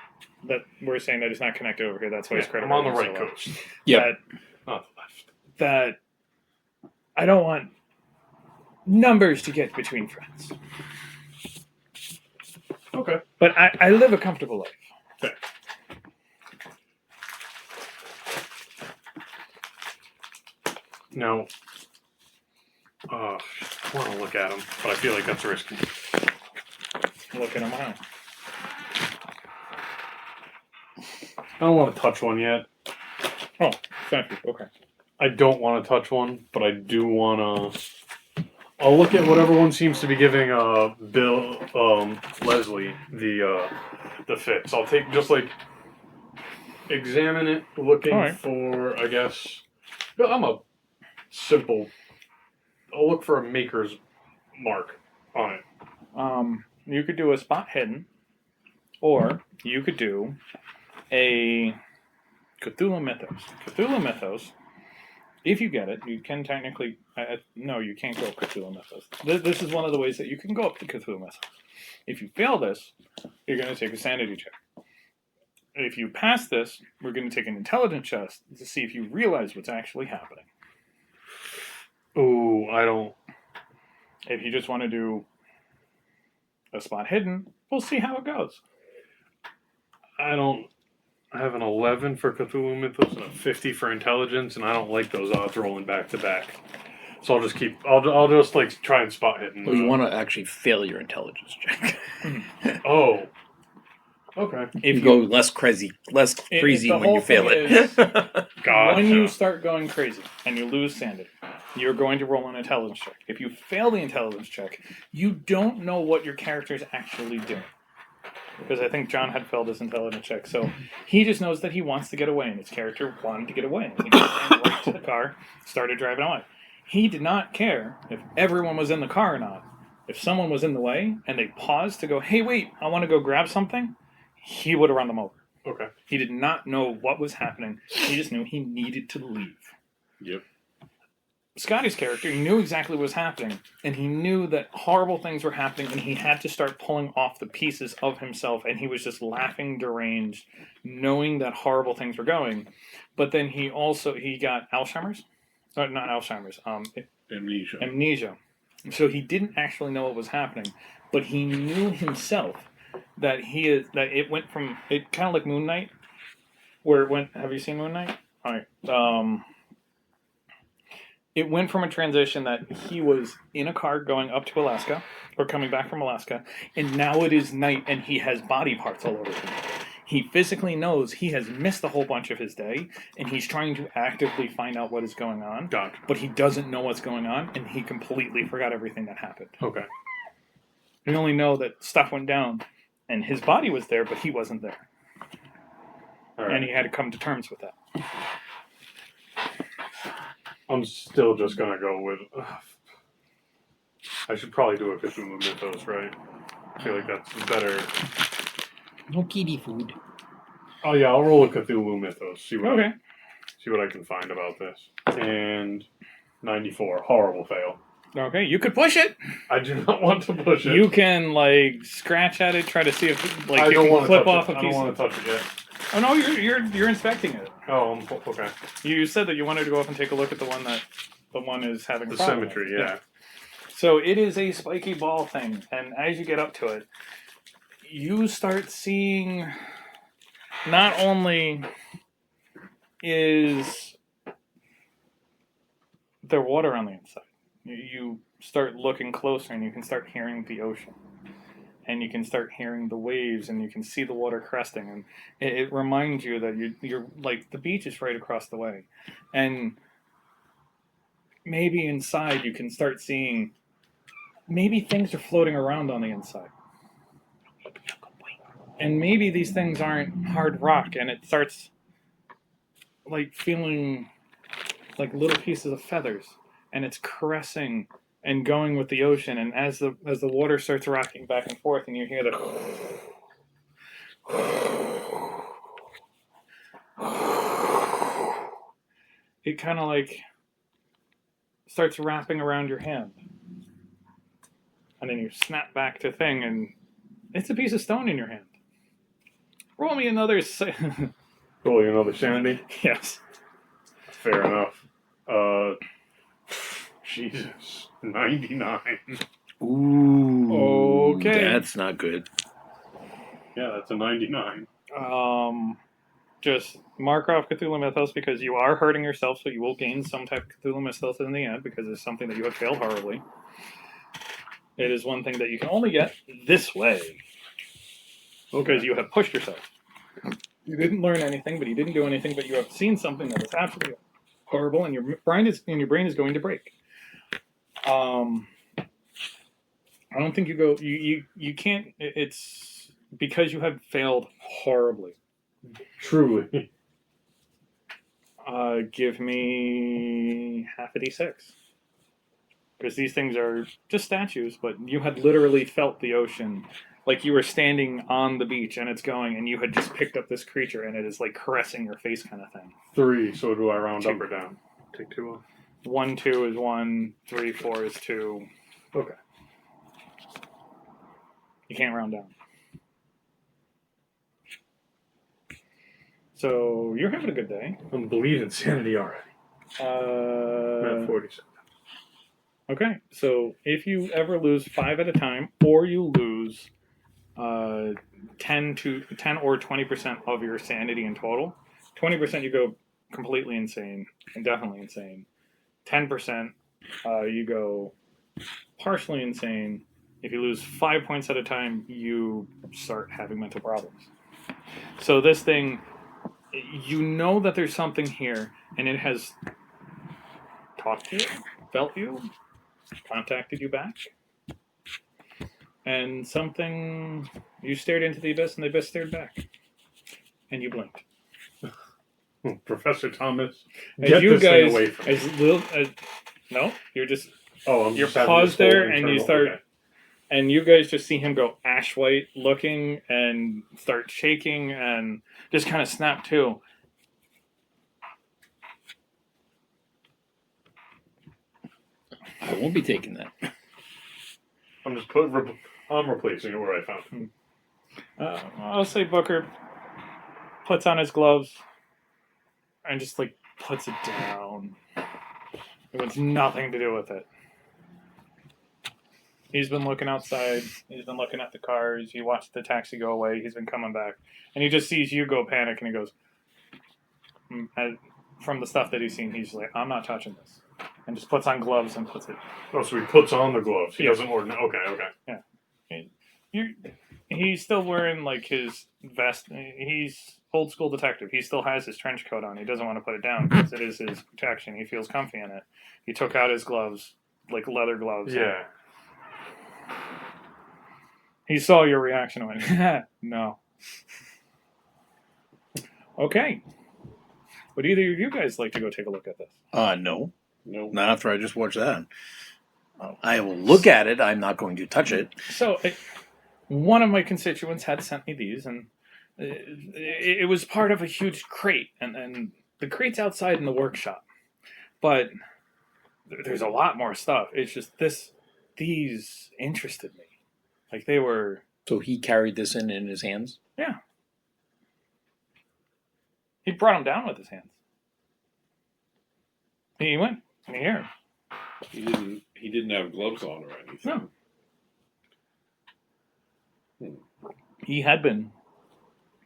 That we're saying that it's not connected over here. That's why his I'm credibility on the is right so low. coast, Yep. not the left. That I don't want numbers to get between friends. Okay. But I live a comfortable life. Fair. Now, I want to look at him, but I feel like that's risky. Look at him out. I don't want to touch one yet. Oh, thank you. Okay. I don't want to touch one, but I do want to. I'll look at whatever one seems to be giving Leslie the fits. I'll take just like examine it, looking Alright. for I guess. I'm a simple. I'll look for a maker's mark on it. You could do a spot hidden, or you could do a Cthulhu Mythos. Cthulhu Mythos, if you get it, you can technically. No, you can't go Cthulhu Mythos. This is one of the ways that you can go up to Cthulhu Mythos. If you fail this, you're going to take a sanity check. If you pass this, we're going to take an intelligence check to see if you realize what's actually happening. Ooh, I don't. If you just want to do a spot hidden, we'll see how it goes. I don't. I have an 11 for Cthulhu Mythos and a 50 for intelligence, and I don't like those odds rolling back to back. So I'll just keep. I'll just like try and spot hidden. Well, you want to actually fail your intelligence check. Oh. Okay. If you go less crazy the when whole you fail thing it. Gotcha. When you start going crazy and you lose sanity, you're going to roll an intelligence check. If you fail the intelligence check, you don't know what your character is actually doing. Because I think John had failed his intelligence check, so he just knows that he wants to get away, and his character wanted to get away. He ran right to the car, started driving away. He did not care if everyone was in the car or not. If someone was in the way and they paused to go, "Hey, wait, I want to go grab something," he would have run them over. Okay. He did not know what was happening. He just knew he needed to leave. Yep. Scotty's character knew exactly what was happening, and he knew that horrible things were happening, and he had to start pulling off the pieces of himself, and he was just laughing deranged, knowing that horrible things were going. But then he got Alzheimer's? Not Alzheimer's, Amnesia. amnesia. So he didn't actually know what was happening, but he knew himself that it went from, it kind of like Moon Knight, where it went, have you seen Moon Knight? All right. It went from a transition that he was in a car going up to Alaska, or coming back from Alaska, and now it is night and he has body parts all over him. He physically knows he has missed a whole bunch of his day, and he's trying to actively find out what is going on, Gotcha. but he doesn't know what's going on, and he completely forgot everything that happened. Okay. We only know that stuff went down, and his body was there, but he wasn't there. All right. And he had to come to terms with that. I'm still just gonna go with. I should probably do a Cthulhu Mythos, right? I feel like that's better. No kiddie food. Oh yeah, I'll roll a Cthulhu Mythos. See what Okay. see what I can find about this. And 94, horrible fail. Okay, you could push it. I do not want to push it. You can like scratch at it, try to see if I you don't can want to clip touch off it. a I don't piece. want to touch it yet. Oh no, you're inspecting it. Oh, okay. You said that you wanted to go up and take a look at the one is having The a problem. symmetry, yeah. So it is a spiky ball thing, and as you get up to it, you start seeing not only is there water on the inside, you start looking closer and you can start hearing the ocean. And you can start hearing the waves, and you can see the water cresting, and it reminds you that you're like the beach is right across the way, and maybe inside you can start seeing maybe things are floating around on the inside, and maybe these things aren't hard rock, and it starts like feeling like little pieces of feathers, and it's caressing and going with the ocean. And as the water starts rocking back and forth, and you hear the it kind of like starts wrapping around your hand, and then you snap back to thing, and it's a piece of stone in your hand. Roll me another. Rolling another sanity. Yes. Fair enough. Jesus, 99. Ooh. Okay. That's not good. Yeah, that's a 99. Just mark off Cthulhu Mythos because you are hurting yourself, so you will gain some type of Cthulhu Mythos in the end because it's something that you have failed horribly. It is one thing that you can only get this way because you have pushed yourself. You didn't learn anything, but you didn't do anything, but you have seen something that is absolutely horrible, and your brain is going to break. I don't think you go. You can't. It's because you have failed horribly. Truly. Give me half a d6. Because these things are just statues, but you had literally felt the ocean. Like you were standing on the beach and it's going, and you had just picked up this creature and it is like caressing your face kind of thing. 3, so do I round up 2. or down? Take 2 off. 1, 2 is 1, 3, 4 is 2. Okay. You can't round down. So you're having a good day. I'm bleeding sanity already. I'm at 47. Okay, so if you ever lose 5 at a time, or you lose 10 or 20% of your sanity in total, 20% you go completely insane, indefinitely insane. 10% you go partially insane. If you lose 5 points at a time, you start having mental problems. So this thing, you know that there's something here, and it has talked to you, felt you, contacted you back, and something, you stared into the abyss and the abyss stared back, and you blinked. Professor Thomas, As get you this thing guys, away from me. as little, no, you're just, Oh, I'm you're just having paused this whole there, and you internal- start, okay. and you guys just see him go ash white looking and start shaking and just kind of snap to. I won't be taking that. I'm just I'm replacing it where I found it. I'll say Booker puts on his gloves and just like puts it down. It wants nothing to do with it. He's been looking outside. He's been looking at the cars. He watched the taxi go away. He's been coming back. And he just sees you go panic and he goes, and from the stuff that he's seen, he's like, I'm not touching this. And just puts on gloves and puts it. Oh, so he puts on the gloves. He Yeah. doesn't order. Okay. He's still wearing like his vest. He's old school detective. He still has his trench coat on. He doesn't want to put it down because it is his protection. He feels comfy in it. He took out his gloves, like leather gloves. Yeah. He saw your reaction and went, no. Okay. Would either of you guys like to go take a look at this? No. No. Not after I just watched that. I will look at it. I'm not going to touch it. So, one of my constituents had sent me these, and it was part of a huge crate, and the crate's outside in the workshop. But there's a lot more stuff. It's just these interested me. Like they were. So he carried this in his hands? Yeah. He brought them down with his hands. He went in the air. He didn't have gloves on or anything. No. He had been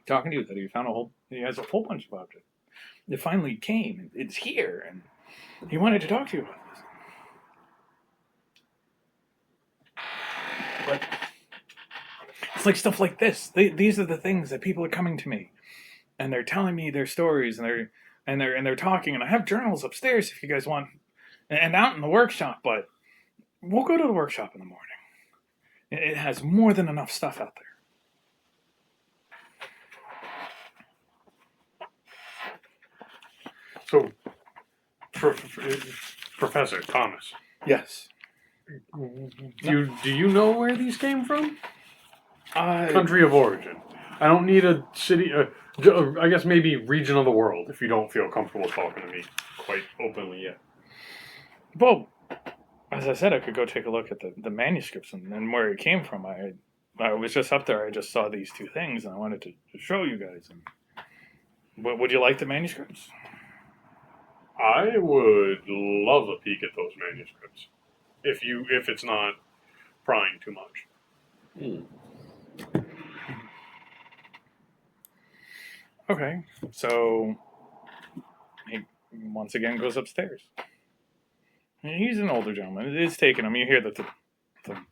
talking to you that he has a whole bunch of objects. It finally came. It's here, and he wanted to talk to you about this. But it's like stuff like this. These are the things that people are coming to me, and they're telling me their stories, and they're talking. And I have journals upstairs if you guys want, and out in the workshop. But we'll go to the workshop in the morning. It has more than enough stuff out there. So, Professor Thomas, Yes. do you know where these came from? Country of origin. I don't need a city. I guess maybe region of the world. If you don't feel comfortable talking to me quite openly yet. Well, as I said, I could go take a look at the manuscripts and where it came from. I was just up there. I just saw these two things, and I wanted to show you guys. And would you like the manuscripts? I would love a peek at those manuscripts. If it's not prying too much. Okay. So he once again goes upstairs. He's an older gentleman. It's taking him. You hear the thump.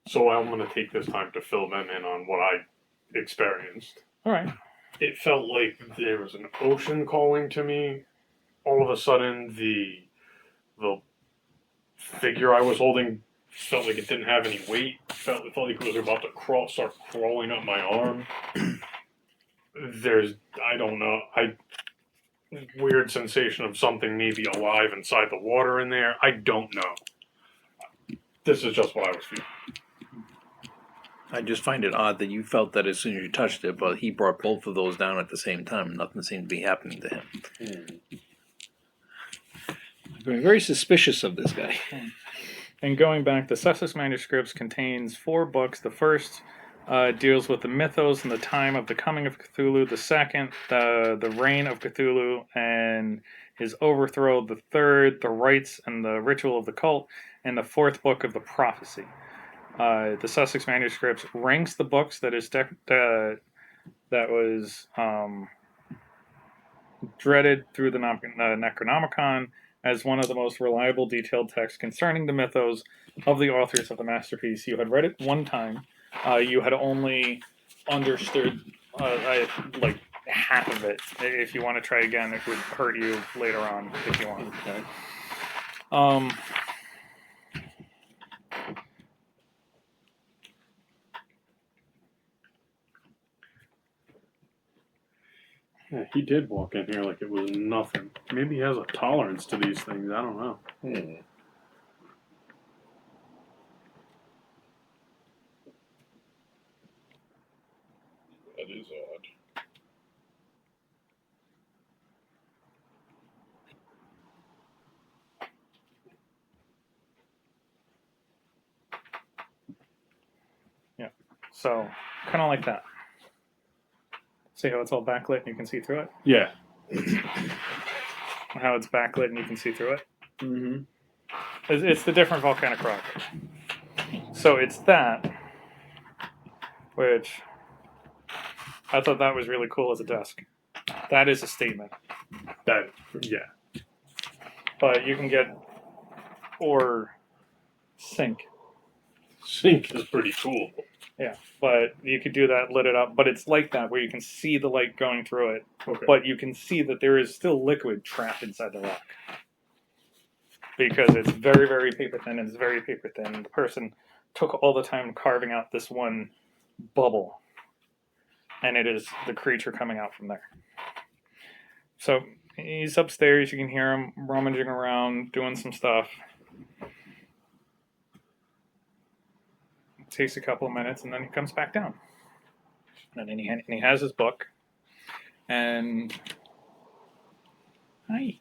So I'm going to take this time to fill them in on what I experienced. All right. It felt like there was an ocean calling to me. All of a sudden, the figure I was holding felt like it didn't have any weight. It felt like it was about to start crawling up my arm. I don't know, weird sensation of something maybe alive inside the water in there. I don't know. This is just what I was feeling. I just find it odd that you felt that as soon as you touched it, but he brought both of those down at the same time. Nothing seemed to be happening to him. I'm very suspicious of this guy. And going back, the Sussex manuscripts contains 4 books. The first deals with the mythos and the time of the coming of Cthulhu. The second, the reign of Cthulhu and his overthrow. The third, the rites and the ritual of the cult. And the 4th book of the prophecy. The Sussex manuscripts ranks the books that was dreaded through the Necronomicon as one of the most reliable, detailed texts concerning the mythos of the authors of the masterpiece. You had read it one time. You had only understood like half of it. If you want to try again, it would hurt you later on if you want. Okay. Yeah, he did walk in here like it was nothing. Maybe he has a tolerance to these things. I don't know. That is odd. So, kind of like that. See how it's all backlit and you can see through it? Yeah. How it's backlit and you can see through it? Mm-hmm. It's the different volcanic rock. So it's that, which I thought that was really cool as a desk. That is a statement. Yeah. But you can get or sink. Sink is pretty cool. Yeah, but you could do that, lit it up. But it's like that, where you can see the light going through it. Okay. But you can see that there is still liquid trapped inside the rock. Because it's very, very paper thin, and it's very paper thin. The person took all the time carving out this one bubble. And it is the creature coming out from there. So he's upstairs. You can hear him rummaging around, doing some stuff. It takes a couple of minutes, and then he comes back down. And then he has his book. And hi.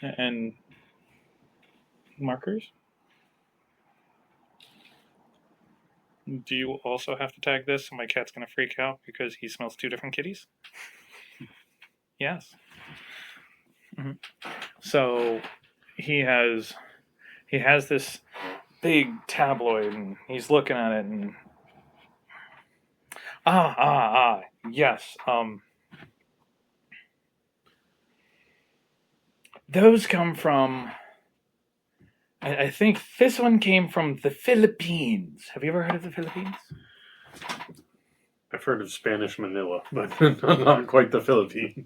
And markers. Do you also have to tag this? My cat's going to freak out because he smells 2 different kitties? Yes. Mm-hmm. So he has this big tabloid, and he's looking at it, and yes. Those come from. I think this one came from the Philippines. Have you ever heard of the Philippines? I've heard of Spanish Manila, but not quite the Philippines.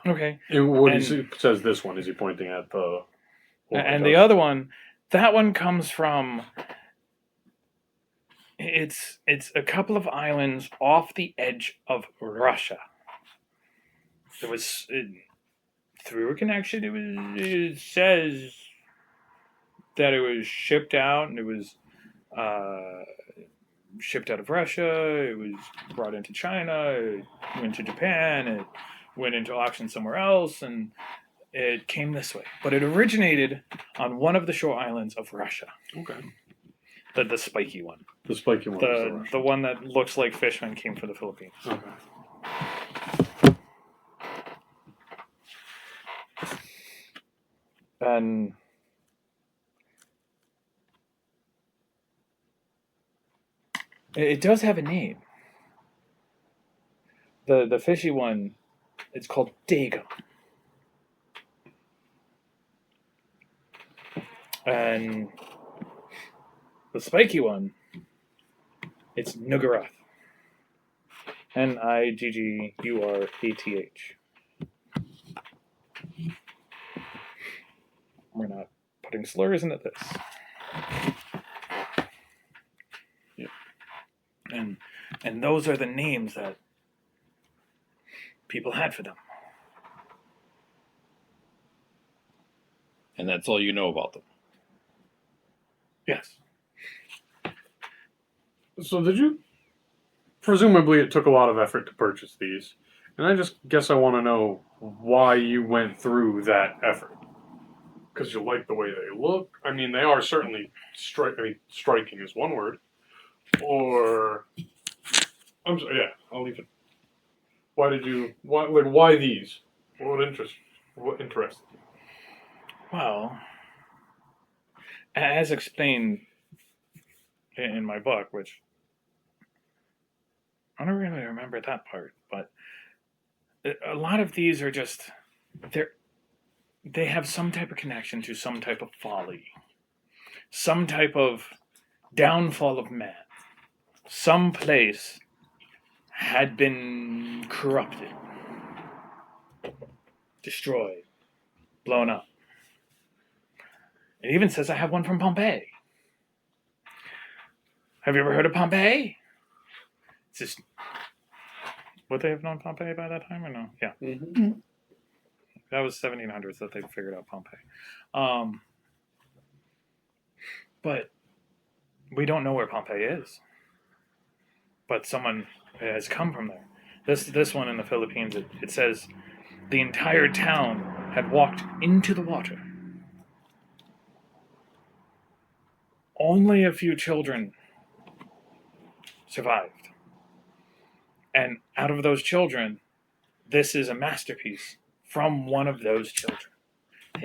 Okay. And he says this one, is he pointing at the... And the other one, that one comes from... It's a couple of islands off the edge of Russia. there was through a connection. It says that it was shipped out, and it was shipped out of Russia. It was brought into China. It went to Japan. It went into auction somewhere else, and it came this way. But it originated on one of the shore islands of Russia. Okay. The spiky one. The spiky one. The one that looks like Fishman came from the Philippines. Okay. And it does have a name. The fishy one, it's called Dagon. And the spiky one, it's Nuggurath. Niggurath. We're not putting slurs into this. Yep. And those are the names that people had for them. And that's all you know about them. Yes. So did you? Presumably, it took a lot of effort to purchase these, and I just guess I want to know why you went through that effort. Because you like the way they look. I mean, they are certainly striking is one word. Or, I'm sorry, yeah, I'll leave it. Why did you? Why these? What interested you? Well, as explained in my book, which I don't really remember that part, but a lot of these are just they have some type of connection to some type of folly, some type of downfall of man. Some place had been corrupted, destroyed, blown up. It even says I have one from Pompeii. Have you ever heard of Pompeii? It's just, would they have known Pompeii by that time or no? Yeah. Mm-hmm. That was 1700s that they figured out Pompeii. But we don't know where Pompeii is. But someone has come from there. This one in the Philippines, it says the entire town had walked into the water. Only a few children survived. And out of those children, this is a masterpiece from one of those children.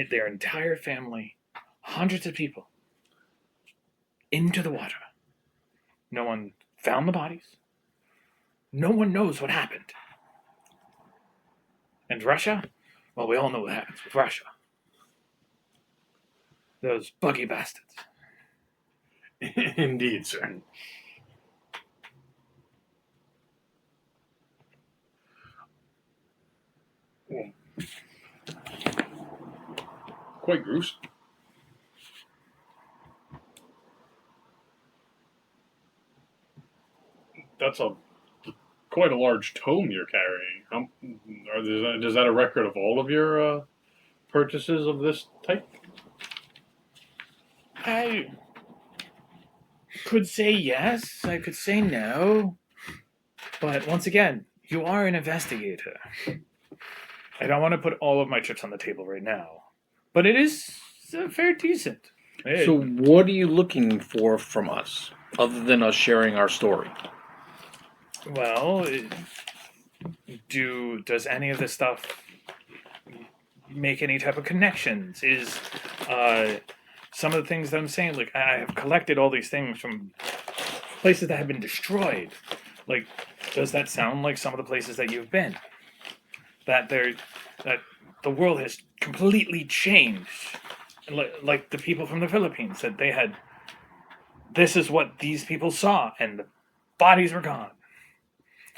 Their entire family, hundreds of people, into the water. No one found the bodies. No one knows what happened. And Russia? Well, we all know what happens with Russia. Those buggy bastards. Indeed, sir. Well, quite gruesome. That's quite a large tome you're carrying. Is that a record of all of your purchases of this type? I could say yes, I could say no. But once again, you are an investigator. I don't want to put all of my chips on the table right now. But it is fair decent. So, what are you looking for from us, other than us sharing our story? Well, does any of this stuff make any type of connections? Is some of the things that I'm saying, like I have collected all these things from places that have been destroyed. Like, does that sound like some of the places that you've been? That the world has completely changed. Like the people from the Philippines said they had. This is what these people saw, and the bodies were gone.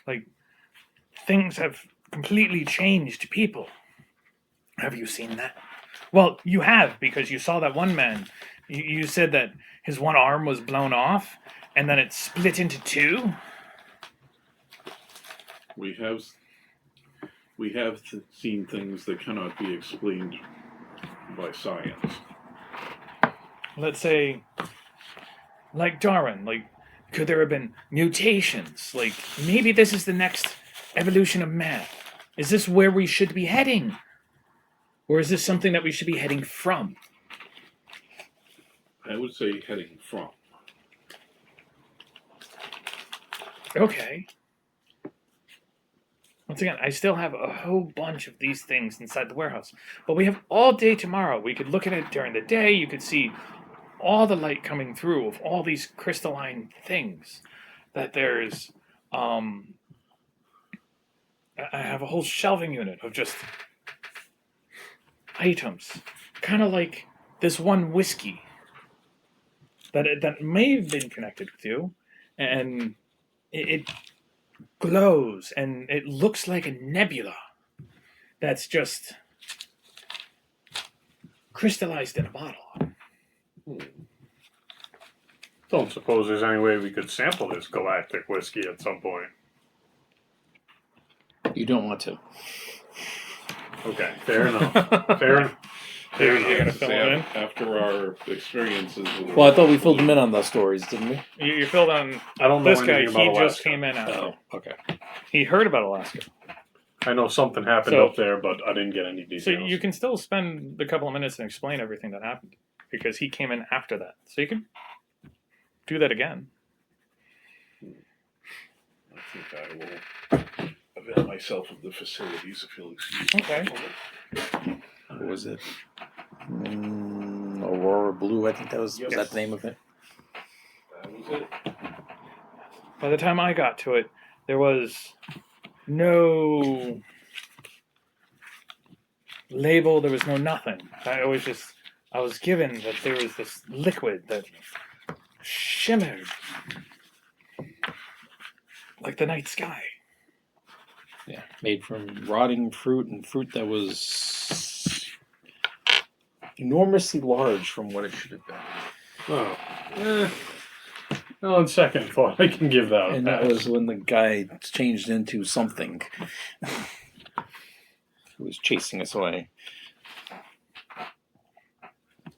Like, things have completely changed people. Have you seen that? Well, you have, because you saw that one man. You said that his one arm was blown off, and then it split into two. We we have seen things that cannot be explained by science. Let's say, like Darwin, like, could there have been mutations? Like, maybe this is the next evolution of man. Is this where we should be heading? Or is this something that we should be heading from? I would say heading from. Okay. Once again, I still have a whole bunch of these things inside the warehouse. But we have all day tomorrow. We could look at it during the day. You could see all the light coming through of all these crystalline things. That there's, I have a whole shelving unit of just items. Kind of like this one whiskey that may have been connected with you. And it glows and it looks like a nebula that's just crystallized in a bottle. Don't suppose there's any way we could sample this galactic whiskey at some point. You don't want to. Okay, fair enough. Fair enough. Fair You're gonna enough. fill it in? After our experiences with Well, I thought we filled them in on those stories, didn't we? You filled on I don't know this guy. anything He about just Alaska. came in after. Oh, okay. He heard about Alaska. I know something happened So- up there, but I didn't get any details. So you can still spend a couple of minutes and explain everything that happened because he came in after that. So you can do that again. I think I will avail myself of the facilities if you'll excuse me. Okay. What was it? Aurora Blue, I think that was. Yes. Was that the name of it? That was it. By the time I got to it, there was no label, there was no nothing. I was given that there was this liquid that shimmered like the night sky. Yeah, made from rotting fruit and fruit that was enormously large from what it should have been. Oh. On second thought, I can give that a And that pass. was when the guy changed into something who was chasing us away.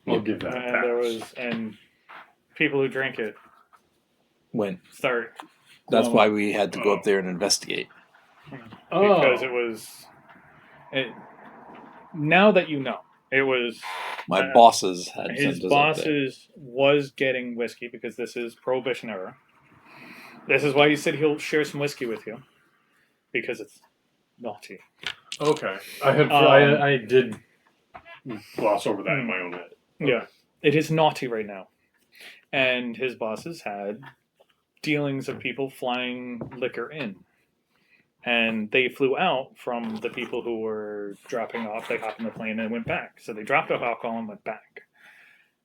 I'll give that a And pass. there was people who drink it When start that's why we had to go up there and investigate. because it was now that you know, it was My bosses had his sent us up there. bosses was getting whiskey because this is Prohibition era. This is why he said he'll share some whiskey with you because it's naughty. Okay, I had Um, I did gloss over that in my own head. Yeah, it is naughty right now, and his bosses had dealings of people flying liquor in, and they flew out from the people who were dropping off. They hopped in the plane and went back. So they dropped off alcohol and went back,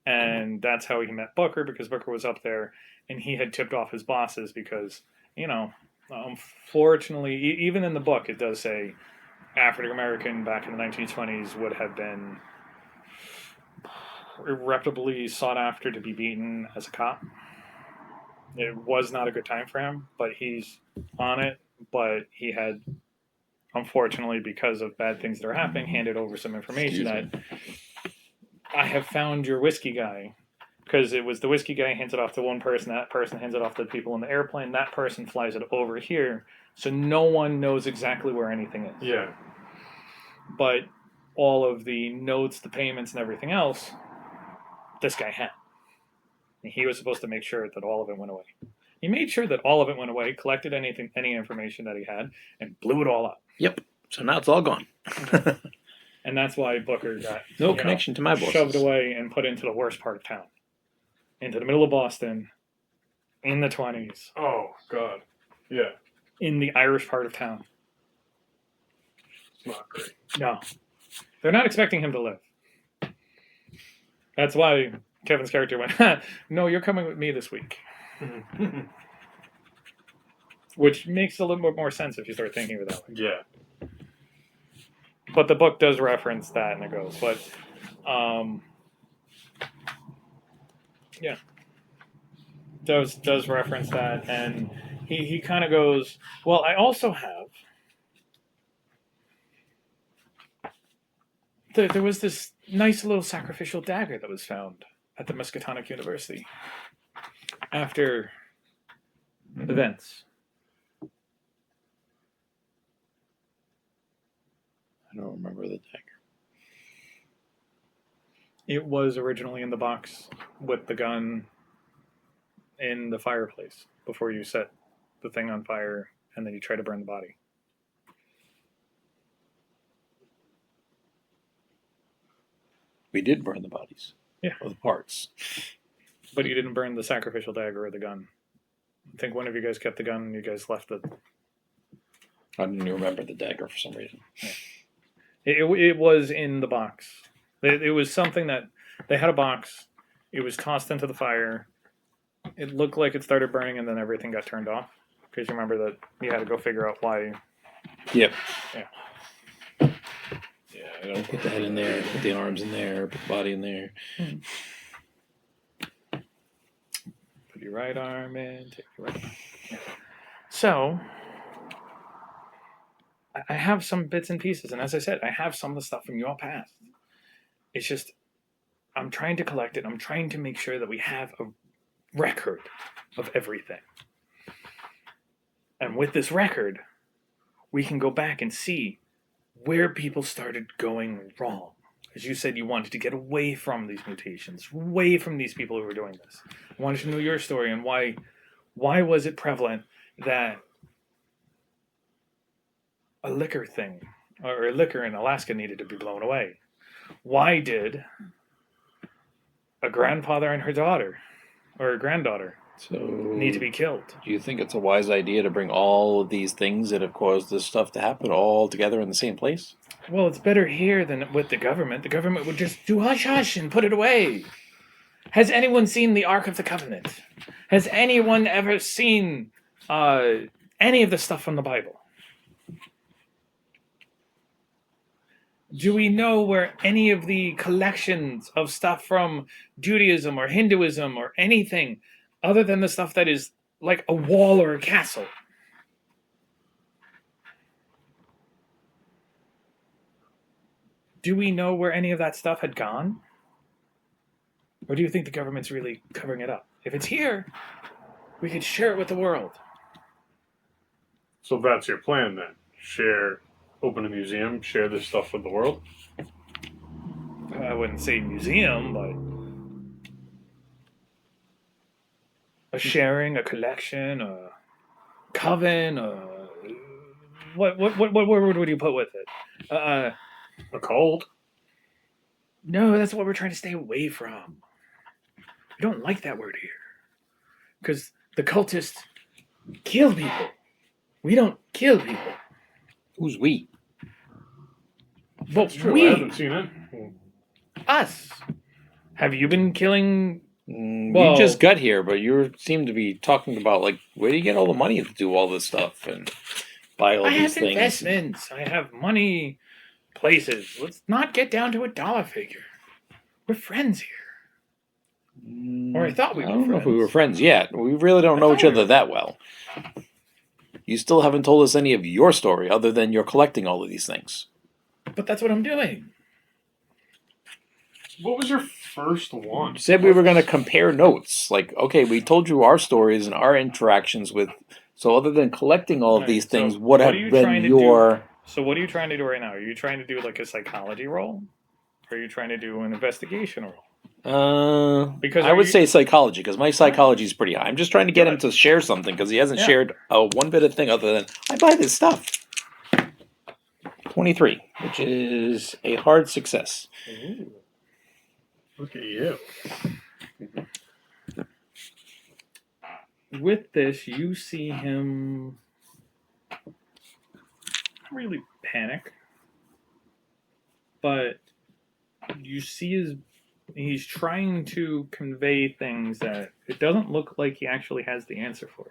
and that's how he met Booker because Booker was up there, and he had tipped off his bosses because unfortunately, even in the book, it does say African American back in the 1920s would have been irreparably sought after to be beaten as a cop. It was not a good time for him, but he's on it. But he had, unfortunately, because of bad things that are happening, handed over some information Excuse that I have found your whiskey guy. Because it was the whiskey guy hands it off to one person, that person hands it off to the people in the airplane, that person flies it over here, so no one knows exactly where anything is. Yeah. But all of the notes, the payments, and everything else, this guy had. And he was supposed to make sure that all of it went away. He made sure that all of it went away, collected any information that he had, and blew it all up. Yep. So now it's all gone. And that's why Booker got No connection to my bosses. shoved away and put into the worst part of town, into the middle of Boston, in the 20s, Oh God. Yeah. in the Irish part of town. It's not great. No, they're not expecting him to live. That's why Kevin's character went, no, you're coming with me this week. Which makes a little bit more sense if you start thinking of it that way. Yeah. But the book does reference that, and it goes, but, yeah. Does reference that, and he kind of goes, well, I also have There was this nice little sacrificial dagger that was found at the Miskatonic University after events. I don't remember the dagger. It was originally in the box with the gun in the fireplace before you set the thing on fire and then you try to burn the body. We did burn the bodies. Yeah. Or the parts. But you didn't burn the sacrificial dagger or the gun. I think one of you guys kept the gun and you guys left the... I didn't even remember the dagger for some reason. It was in the box. It was something that... They had a box. It was tossed into the fire. It looked like it started burning and then everything got turned off. Because you remember that you had to go figure out why... Yep. Yeah. Yeah, I don't put the head in there, put the arms in there, put the body in there. Put your right arm in, take your right arm. Yeah. So, I have some bits and pieces, and as I said, I have some of the stuff from your past. It's just, I'm trying to collect it. I'm trying to make sure that we have a record of everything. And with this record, we can go back and see where people started going wrong. As you said, you wanted to get away from these mutations, away from these people who were doing this. I wanted to know your story and why was it prevalent that a liquor thing, or a liquor in Alaska needed to be blown away? Why did a grandfather and her daughter, or a granddaughter, So, need to be killed? do you think it's a wise idea to bring all of these things that have caused this stuff to happen all together in the same place? Well, it's better here than with the government. The government would just do hush hush and put it away. Has anyone seen the Ark of the Covenant? Has anyone ever seen any of the stuff from the Bible? Do we know where any of the collections of stuff from Judaism or Hinduism or anything other than the stuff that is like a wall or a castle? Do we know where any of that stuff had gone? Or do you think the government's really covering it up? If it's here, we could share it with the world. So that's your plan then? Open a museum, share this stuff with the world? I wouldn't say museum, but a sharing, a collection, a coven, what word would you put with it? A cult? No, that's what we're trying to stay away from. We don't like that word here. Because the cultists kill people. We don't kill people. Who's we? But It's true, I we, haven't seen it. us. Have you been killing... You just got here, but you seem to be talking about, like, where do you get all the money to do all this stuff and buy all I these have things? investments. I have money, places. Let's not get down to a dollar figure. We're friends here. Or I thought we were I don't know if we friends. were friends yet. We really don't know each other that well. You still haven't told us any of your story other than you're collecting all of these things. But that's what I'm doing. What was your first one? You said we were going to compare notes. Like, okay, we told you our stories and our interactions with. So, other than collecting all of Alright, these so things, what what have are you been trying to your. So what are you trying to do right now? Are you trying to do like a psychology roll? Or are you trying to do an investigation roll? Because I are would you- say psychology because my psychology is pretty high. I'm just trying to get him Good. to share something because he hasn't Yeah. shared one bit of thing other than I buy this stuff. 23, which is a hard success. Ooh. Look at you. With this, you see him not really panic, but you see he's trying to convey things that it doesn't look like he actually has the answer for.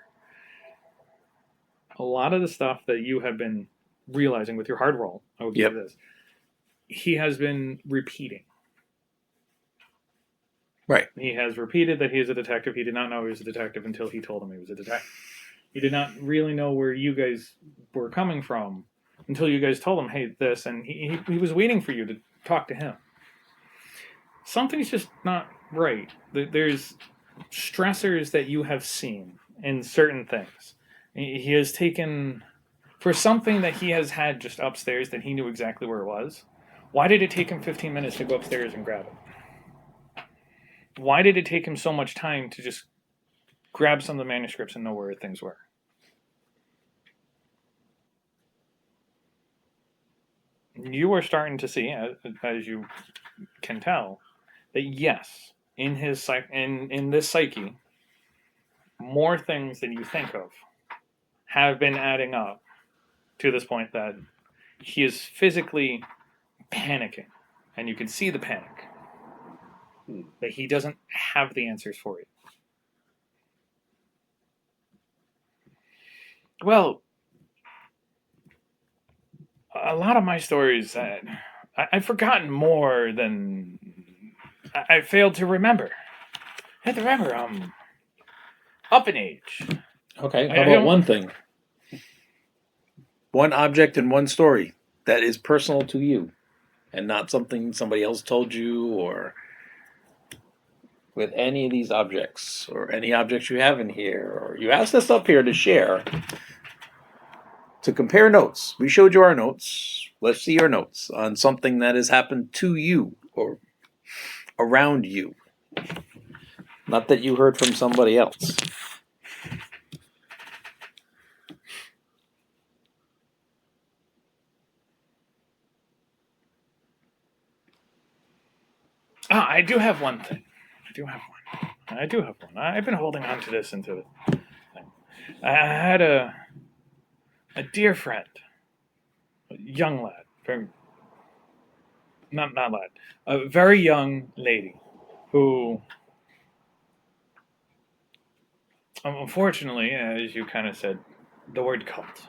A lot of the stuff that you have been realizing with your hard roll, I will give you this, he has been repeating. Right. He has repeated that he is a detective. He did not know he was a detective until he told him he was a detective. He did not really know where you guys were coming from until you guys told him, hey, this, and he was waiting for you talk to him. Something's just not right. There's stressors that you have seen in certain things. He has taken, for something that he has had just upstairs that he knew exactly where it was. Why did it take him 15 minutes to go upstairs and grab it? Why did it take him so much time to just grab some of the manuscripts and know where things were? You are starting to see, as you can tell, that yes, in his in this psyche, more things than you think of have been adding up to this point that he is physically panicking, and you can see the panic. That he doesn't have the answers for it. Well, a lot of my stories, I've forgotten more than I failed to remember. I have to remember, up in age. Okay, I how don't- about one thing? One object and one story that is personal to you and not something somebody else told you, or with any of these objects or any objects you have in here, or you asked us up here to share, to compare notes. We showed you our notes. Let's see your notes on something that has happened to you or around you. Not that you heard from somebody else. I do have one thing. I do have one. I've been holding on to this into the thing. I had a dear friend, a young lad, very not lad, a very young lady who, unfortunately, as you kind of said, the word cult,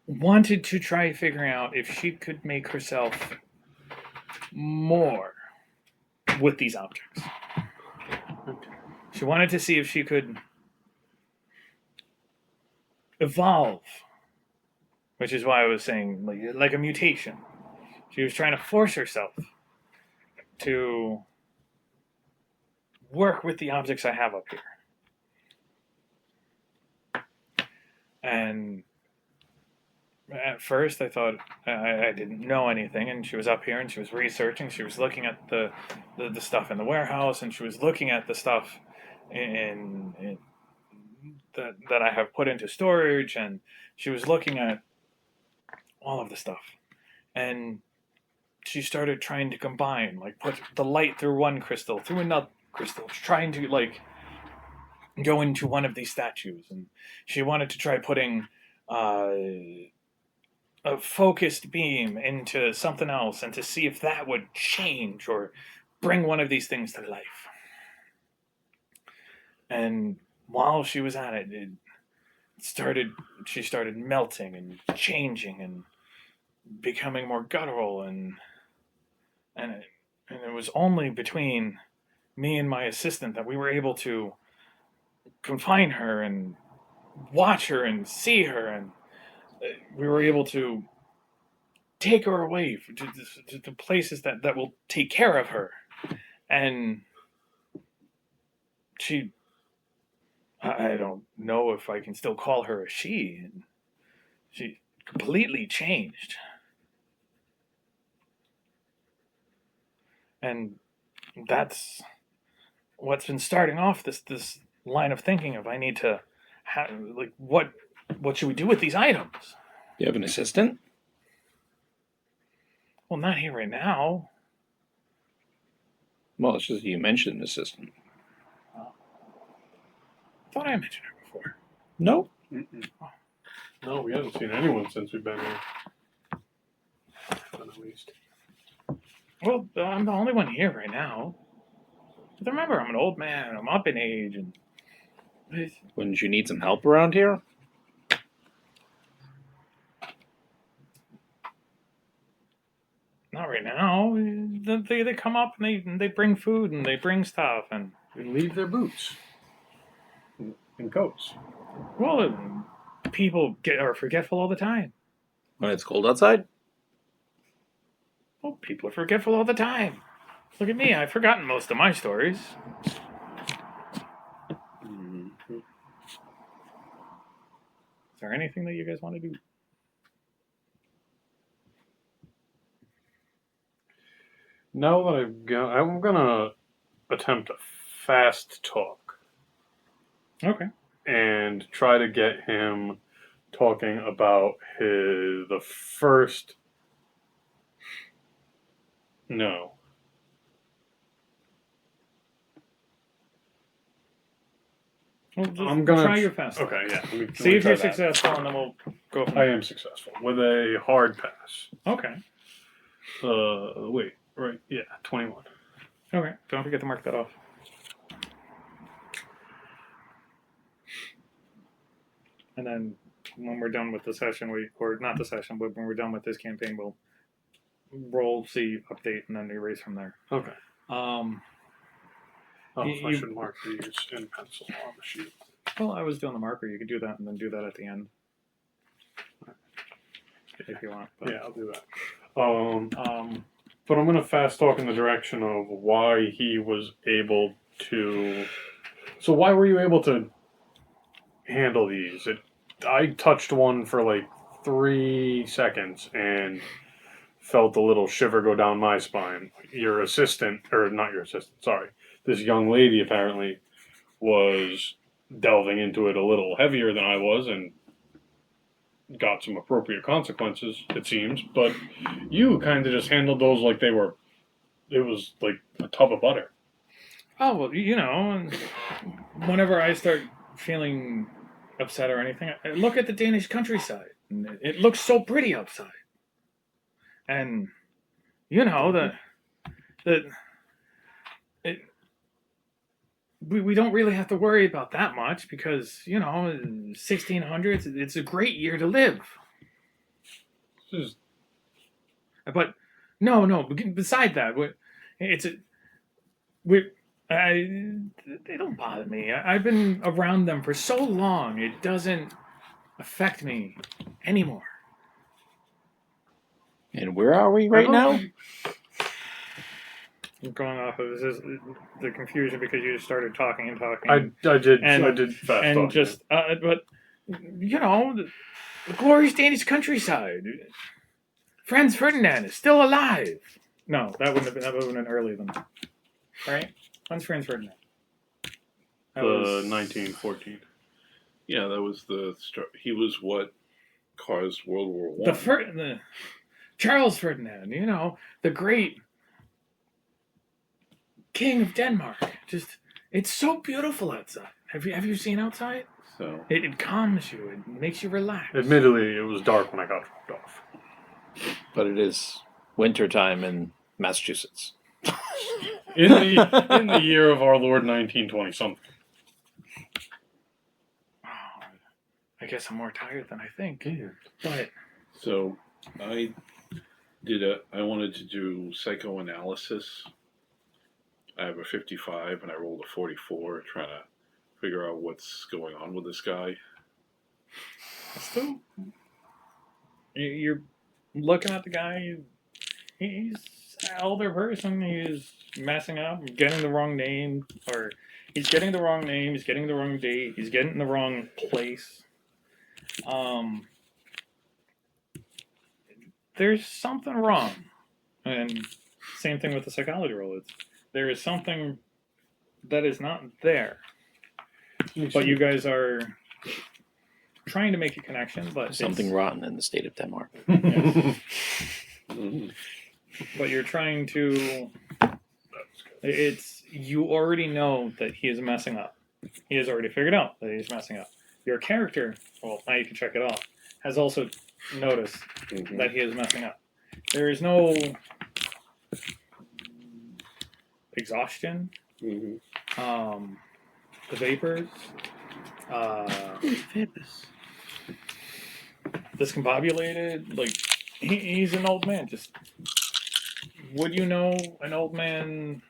wanted to try figuring out if she could make herself more with these objects. She wanted to see if she could evolve, which is why I was saying like a mutation. She was trying to force herself to work with the objects I have up here. And at first I thought I didn't know anything, and she was up here and she was researching, she was looking at the stuff in the warehouse, and she was looking at the stuff in that I have put into storage, and she was looking at all of the stuff. And she started trying to combine, like put the light through one crystal, through another crystal, trying to like go into one of these statues. And she wanted to try putting a focused beam into something else and to see if that would change or bring one of these things to life. And while she was at it, she started melting and changing and becoming more guttural, and it was only between me and my assistant that we were able to confine her and watch her and see her, and we were able to take her away to places that will take care of her. And she, I don't know if I can still call her a she. She completely changed. And that's what's been starting off this line of thinking of, I need to have, like, what should we do with these items? You have an assistant? Well, not here right now. Well, it's just you mentioned an assistant. I thought I mentioned her before. No. No, we haven't seen anyone since we've been here. At least. Well, I'm the only one here right now. But remember, I'm an old man. I'm up in age, and Wouldn't you need some help around here? not right now. They come up and they bring food and they bring stuff, and And leave their boots and coats. well, people are forgetful all the time. When it's cold outside? Well, people are forgetful all the time. Look at me. I've forgotten most of my stories. Mhm. Is there anything that you guys want to do? Now that I'm gonna attempt a fast talk Okay. and try to get him talking about the first. No. Well, just I'm gonna try your fast. Okay, yeah. Let me See if try you're that. successful, and then we'll go from I there. am successful with a hard pass. Okay. Wait, right? Yeah, 21. Okay. Don't forget to mark that off. And then when we're done with the session, or not the session, but when we're done with this campaign, we'll roll, see, update, and then erase from there. Okay. Um. Oh, You- I should mark these in pencil on the sheet. Well, I was doing the marker. You could do that and then do that at the end. If you want. But, Yeah, I'll do that. But I'm gonna fast talk in the direction of why he was able to. So why were you able to handle these? I touched one for like 3 seconds and felt a little shiver go down my spine. Your assistant, or not your assistant, sorry, this young lady apparently was delving into it a little heavier than I was and got some appropriate consequences, it seems. But you kind of just handled those like it was like a tub of butter. Oh, well, and whenever I start feeling upset or anything, I look at the Danish countryside. And it looks so pretty outside. And, we don't really have to worry about that much because, 1600s, it's a great year to live. This is But, no, beside that, they don't bother me. I've been around them for so long, it doesn't affect me anymore. And where are we right now? I'm going off of the confusion because you just started talking and talking. I did And- fast and talk. just, but, the glorious Danish countryside. Franz Ferdinand is still alive. No, that would have been earlier than that. Right? When's Franz Ferdinand? That was 1914. Yeah, that was he was what caused World War One. the Charles Ferdinand, the great king of Denmark. Just, it's so beautiful outside. Have you seen outside? So It calms you. It makes you relax. Admittedly, it was dark when I got dropped off. But it is wintertime in Massachusetts. In the year of our Lord 1920 something. Oh, I guess I'm more tired than I think. But So I wanted to do psychoanalysis. I have a 55 and I rolled a 44 trying to figure out what's going on with this guy. still, you're looking at the guy. He's an older person. He's messing up, getting the wrong name, or he's getting the wrong name. He's getting the wrong date. He's getting in the wrong place. There's something wrong, and same thing with the psychology roll. There is something that is not there. But you guys are trying to make a connection, but Something rotten in the state of Denmark. Mhm. but you're trying to. You already know that he is messing up. He has already figured out that he's messing up. Your character, well, now you can check it off, has also noticed Mhm. that he is messing up. There is no exhaustion. Mhm. The vapors. Discombobulated. Like he's an old man. Just would you know an old man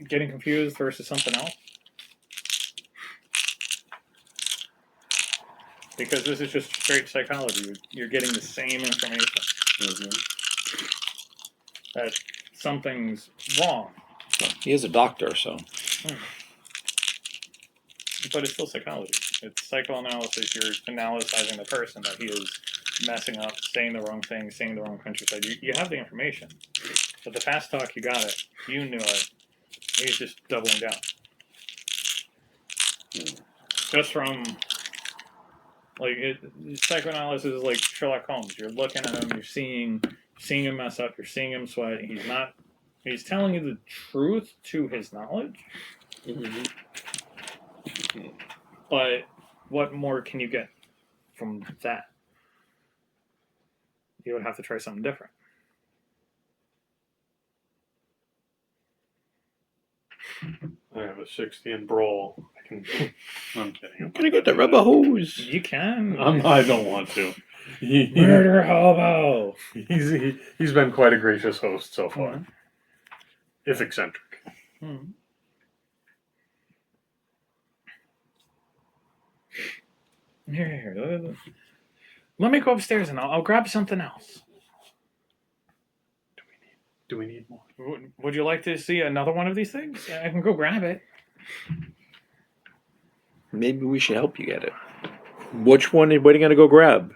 getting confused versus something else? Because this is just straight psychology. You're getting the same information. Mhm. that something's wrong. He is a doctor, so But it's still psychology. It's psychoanalysis. You're analyzing the person that he is messing up, saying the wrong thing, saying the wrong countryside. You have the information. But the fast talk, you got it. You knew it. He's just doubling down. Just from, like, psychoanalysis is like Sherlock Holmes. You're looking at him, you're seeing him mess up, you're seeing him sweat. He's telling you the truth to his knowledge. But what more can you get from that? You would have to try something different. I have a 60 in brawl. I can. I'm kidding. I'm gonna get the rubber hose. You can. I don't want to. Murder hobo. He's been quite a gracious host so far. If eccentric. Here. Let me go upstairs and I'll grab something else. Do we need more? Would you like to see another one of these things? I can go grab it. Maybe we should help you get it. Which one are you gonna go grab?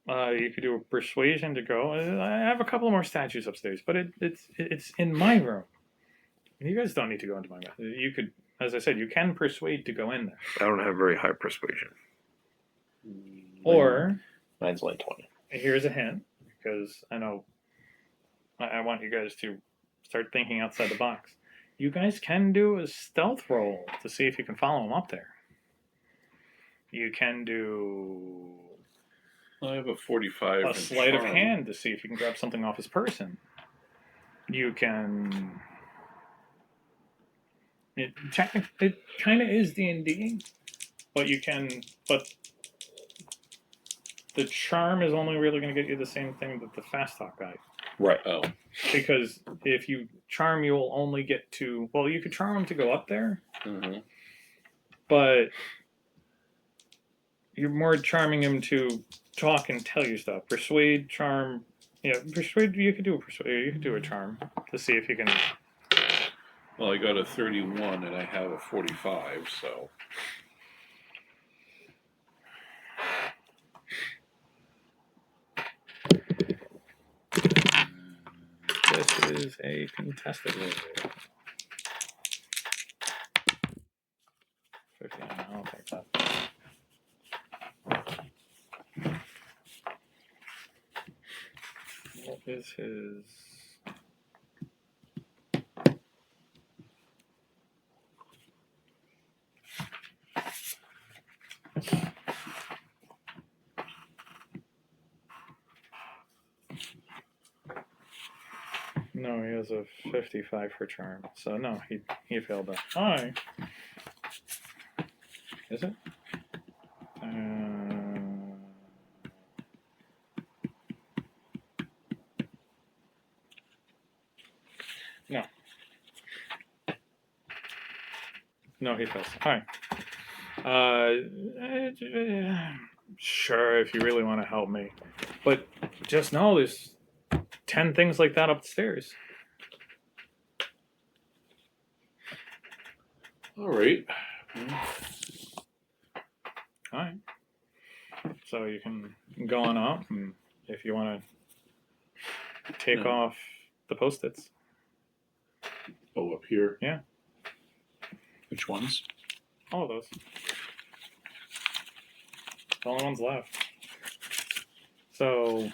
You could do a persuasion to go. I have a couple more statues upstairs, but it's in my room. You guys don't need to go into my room. You could, as I said, you can persuade to go in there. I don't have very high persuasion. Or Mine's like 20. here's a hint, because I know I want you guys to start thinking outside the box. You guys can do a stealth roll to see if you can follow him up there. You can do I have a 45. a in sleight of charm. hand to see if you can grab something off his person. You can. It kind of is D&D, but you can. But the charm is only really going to get you the same thing that the fast talk guy. Right. Oh, Because if you charm, you'll only get to. Well, you could charm him to go up there, but you're more charming him to talk and tell you stuff. Persuade, charm. Yeah, persuade. You could do a persuade. You could do a charm to see if you can. well, I got a 31 and I have a 45, so. This is a contested roll. 59. I'll take that. What is his? No, he has a 55 for charm. So no, he failed that. Hi. Is it? No. No, he fails. Hi. Sure, if you really want to help me, but just know there's 10 things like that upstairs. All right. Alright. So you can go on up, and if you want to take off the post-its. Oh, up here. Which ones? All of those. The only ones left. So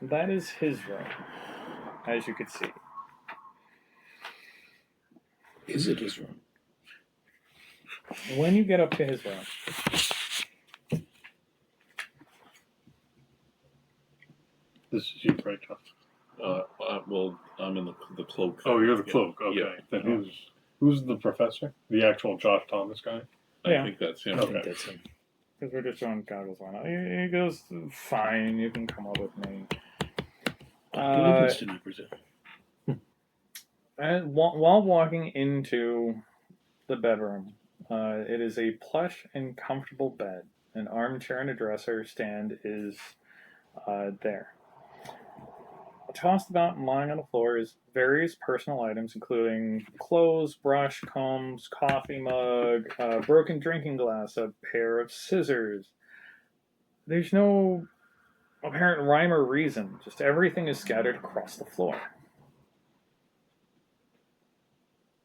that is his room, as you could see. Is it his room? When you get up to his room, This is you, right, John? Well, I'm in the cloak. Oh, you're the Yeah. cloak. Okay. Yeah. Then who's the professor? The actual Josh Thomas guy? I Yeah. think that's him. I think that's him. because we're just throwing goggles on. He goes, fine, you can come up with me. Livingston, I presume. And while walking into the bedroom, it is a plush and comfortable bed. An armchair and a dresser stand is there. Tossed about and lying on the floor is various personal items, including clothes, brush, combs, coffee mug, a broken drinking glass, a pair of scissors. There's no apparent rhyme or reason, just everything is scattered across the floor.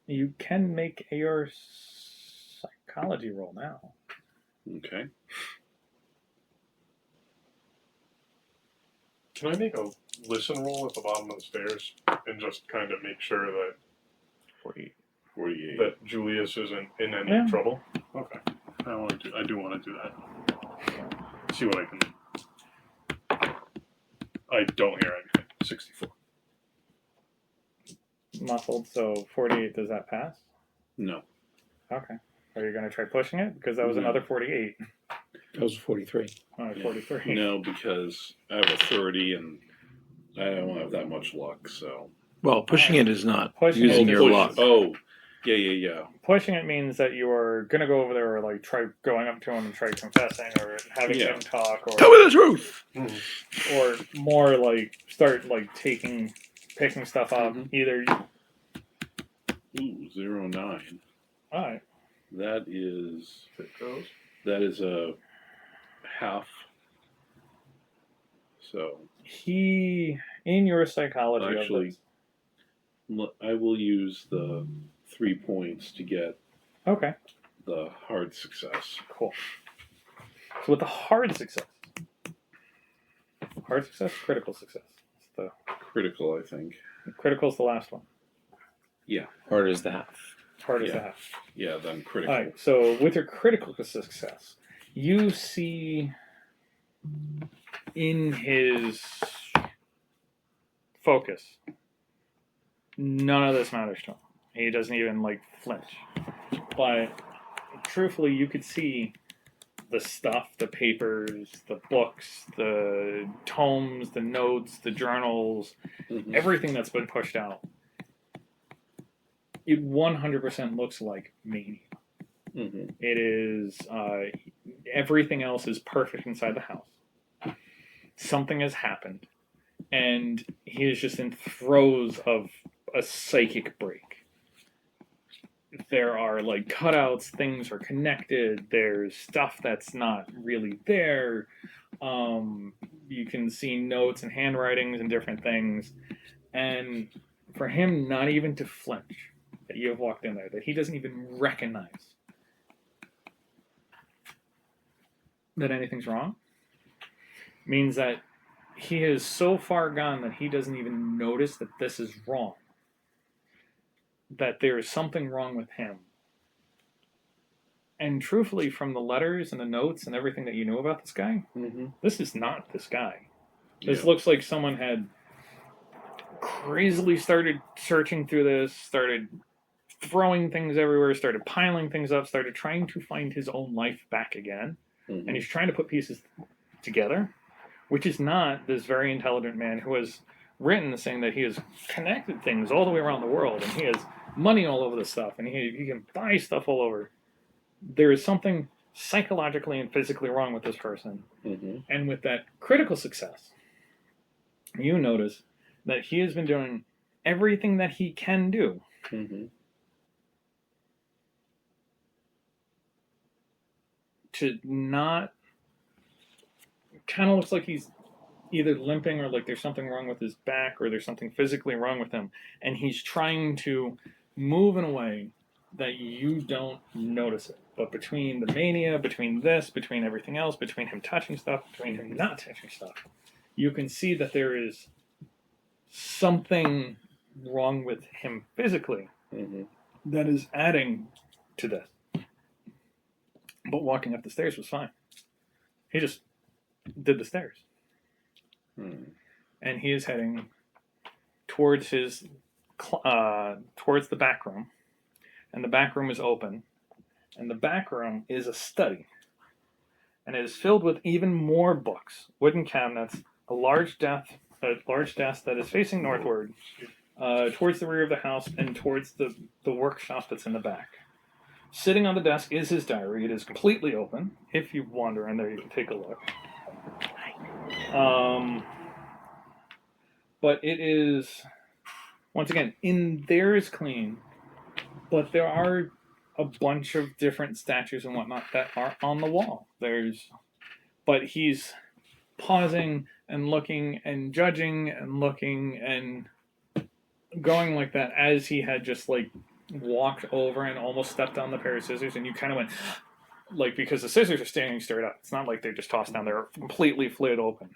You can make your psychology roll now. Okay. Can I make a listen roll at the bottom of the stairs and just kind of make sure that 48. 48. that Julius isn't in any Yeah. trouble? Okay. I do want to do that. See what I can do. I don't hear anything. 64. Muffled, so 48, does that pass? No. Okay. Are you going to try pushing it? Because that was No. another 48. That was 43. Oh, 43. No, because I have a 30 and I don't have that much luck, so. Well, pushing it is not Pushing using it your is- luck. Oh, yeah. Pushing it means that you are going to go over there or like try going up to him and try confessing or having Yeah. him talk Tell me or the truth. more like start like picking stuff up. Mhm. Either Ooh, 09. all right. That is a half. So He in your psychology Actually- of this. I will use the 3 points to get Okay, the hard success. cool. So with the hard success, critical success. It's the Critical, I think. critical is the last one. Hard as the half. Hard is Yeah. the half. Yeah, then critical. All right. So with your critical success, you see in his focus, none of this matters to him. He doesn't even like flinch. But truthfully, you could see the stuff, the papers, the books, the tomes, the notes, the journals, Mhm. everything that's been pushed out. It 100% looks like mania. Mhm. It is everything else is perfect inside the house. Something has happened, and he is just in throes of a psychic break. There are like cutouts, things are connected. There's stuff that's not really there. You can see notes and handwritings and different things, and for him not even to flinch that you have walked in there, that he doesn't even recognize that anything's wrong, means that he is so far gone that he doesn't even notice that this is wrong. That there is something wrong with him. And truthfully, from the letters and the notes and everything that you know about this guy, Mhm. this is not this guy. This Yeah. looks like someone had crazily started searching through this, started throwing things everywhere, started piling things up, started trying to find his own life back again. Mhm. And he's trying to put pieces together, which is not this very intelligent man who has written saying that he has connected things all the way around the world and he has money all over the stuff and he can buy stuff all over. There is something psychologically and physically wrong with this person. Mhm. And with that critical success, you notice that he has been doing everything that he can do Mhm. to not, kind of looks like he's either limping or like there's something wrong with his back or there's something physically wrong with him, and he's trying to move in a way that you don't notice it. But between the mania, between this, between everything else, between him touching stuff, between him not touching stuff, you can see that there is something wrong with him physically Mhm. that is adding to this. But walking up the stairs was fine. He just did the stairs. Mhm. And he is heading towards his towards the back room, and the back room is open, and the back room is a study, and it is filled with even more books, wooden cabinets, a large desk that is facing northward, towards the rear of the house, and towards the workshop that's in the back. Sitting on the desk is his diary. It is completely open. If you wander in there, you can take a look. But it is, once again, in there is clean, but there are a bunch of different statues and whatnot that are on the wall. But he's pausing and looking and judging and looking and going like that as he had just like walked over and almost stepped on the pair of scissors, and you kind of went like, because the scissors are standing straight up. It's not like they're just tossed down; they're completely flayed open.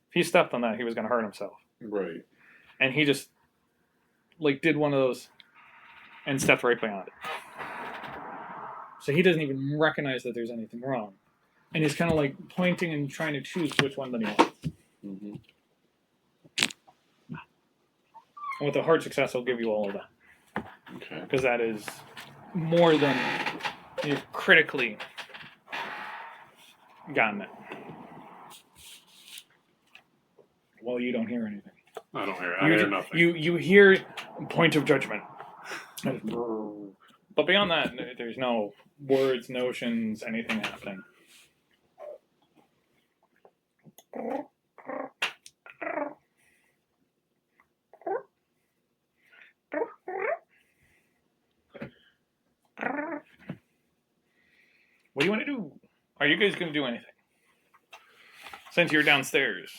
If he stepped on that, he was going to hurt himself. Right. And he just like did one of those and stepped right beyond it. So he doesn't even recognize that there's anything wrong, and he's kind of like pointing and trying to choose which one that he wants. Mm-hmm. And with a hard success, I'll give you all of that, Okay. because that is more than you've critically gotten it. Well, you don't hear anything. I don't hear. I hear nothing. You hear point of judgment, but beyond that, there's no words, notions, anything happening. What do you want to do? Are you guys going to do anything? Since you're downstairs.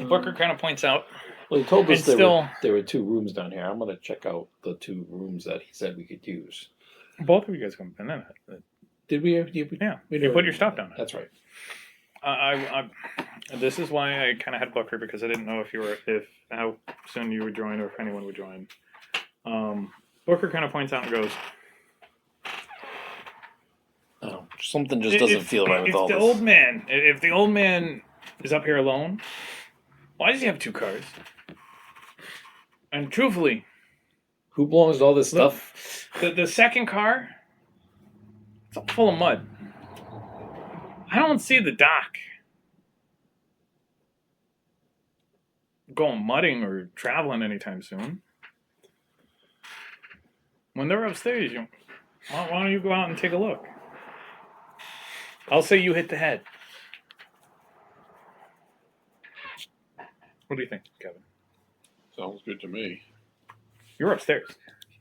Booker kind of points out. Well, he told us And still- there were 2 rooms down here. I'm gonna check out the 2 rooms that he said we could use. Both of you guys have been in it. Did we? Yeah, you put your stuff down there. That's right. I this is why I kind of had Booker, because I didn't know if how soon you would join or if anyone would join. Booker kind of points out and goes, Oh, something just doesn't feel right with if all the this. if the old man is up here alone, why does he have 2 cars? And truthfully, Who belongs to all this Look. stuff? the second car, it's all full of mud. I don't see the doc going mudding or traveling anytime soon. When they're upstairs, why don't you go out and take a look? I'll say you hit the head. What do you think, Kevin? Sounds good to me. You're upstairs.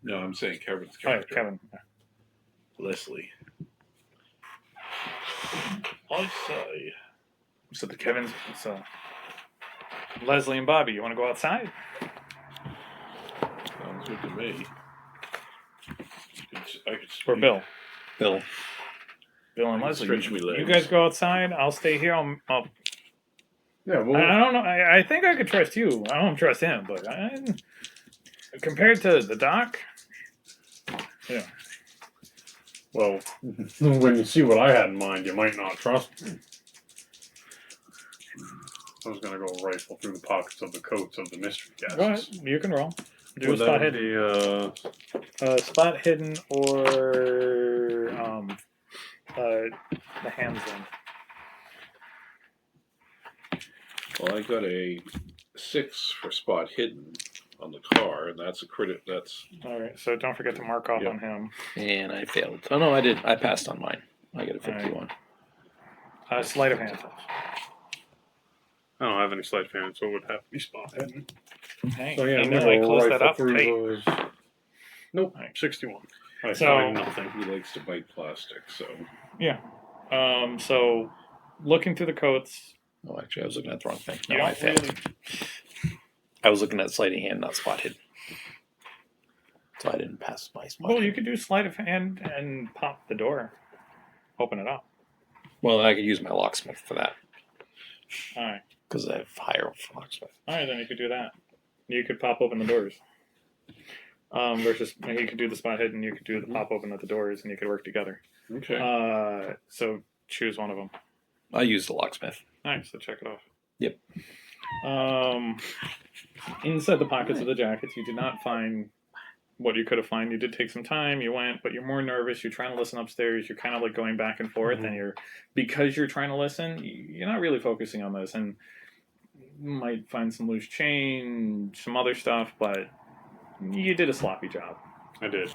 No, I'm saying Kevin's Oh, yeah, character. Kevin. Leslie. I say. So the Kevin's. So Leslie and Bobby, you want to go outside? Sounds good to me. I could Or Bill? Bill. Bill and I can Leslie. stretch me You legs. guys go outside. I'll stay here. Yeah, I well, don't know. I think I could trust you. I don't trust him, but compared to the doc, well, when you see what I had in mind, you might not trust me. I was gonna go rifle through the pockets of the coats of the mystery guests. go ahead. You can roll. Do a Would spot that hidden. be, Spot hidden or the hands in. Well, I got a 6 for spot hidden on the car, and that's a credit. That's All right. So don't forget to mark off Yep. on him. And I failed. Oh no, I did. I passed on mine. I got a 51. Sleight of hand. I don't have any sleight of hand, so it would have to be spot hidden. Okay. So yeah, you I'm know gonna I go closed that rifle up. through Hey. those. Nope, Alright. 61. I So- find nothing. he likes to bite plastic. So So looking through the coats, Oh, actually, I was looking at the wrong thing. you No, I don't failed. really. I was looking at sleight of hand, not spot hidden. So I didn't pass my spot. Well, you hidden. could do sleight of hand and pop the door, open it up. Well, I could use my locksmith for that All right. because I have higher locksmith. All right, then you could do that. You could pop open the doors. Versus he could do the spot hidden, you could do the pop open at the doors, and you could work together. okay. So choose one of them. I use the locksmith. All right, so check it off. Yep. Inside the pockets of the jackets, you did not find what you could have found. You did take some time. You went, but you're more nervous. You're trying to listen upstairs. You're kind of like going back and forth, and because you're trying to listen, you're not really focusing on this, and you might find some loose change, some other stuff, but you did a sloppy job. I did.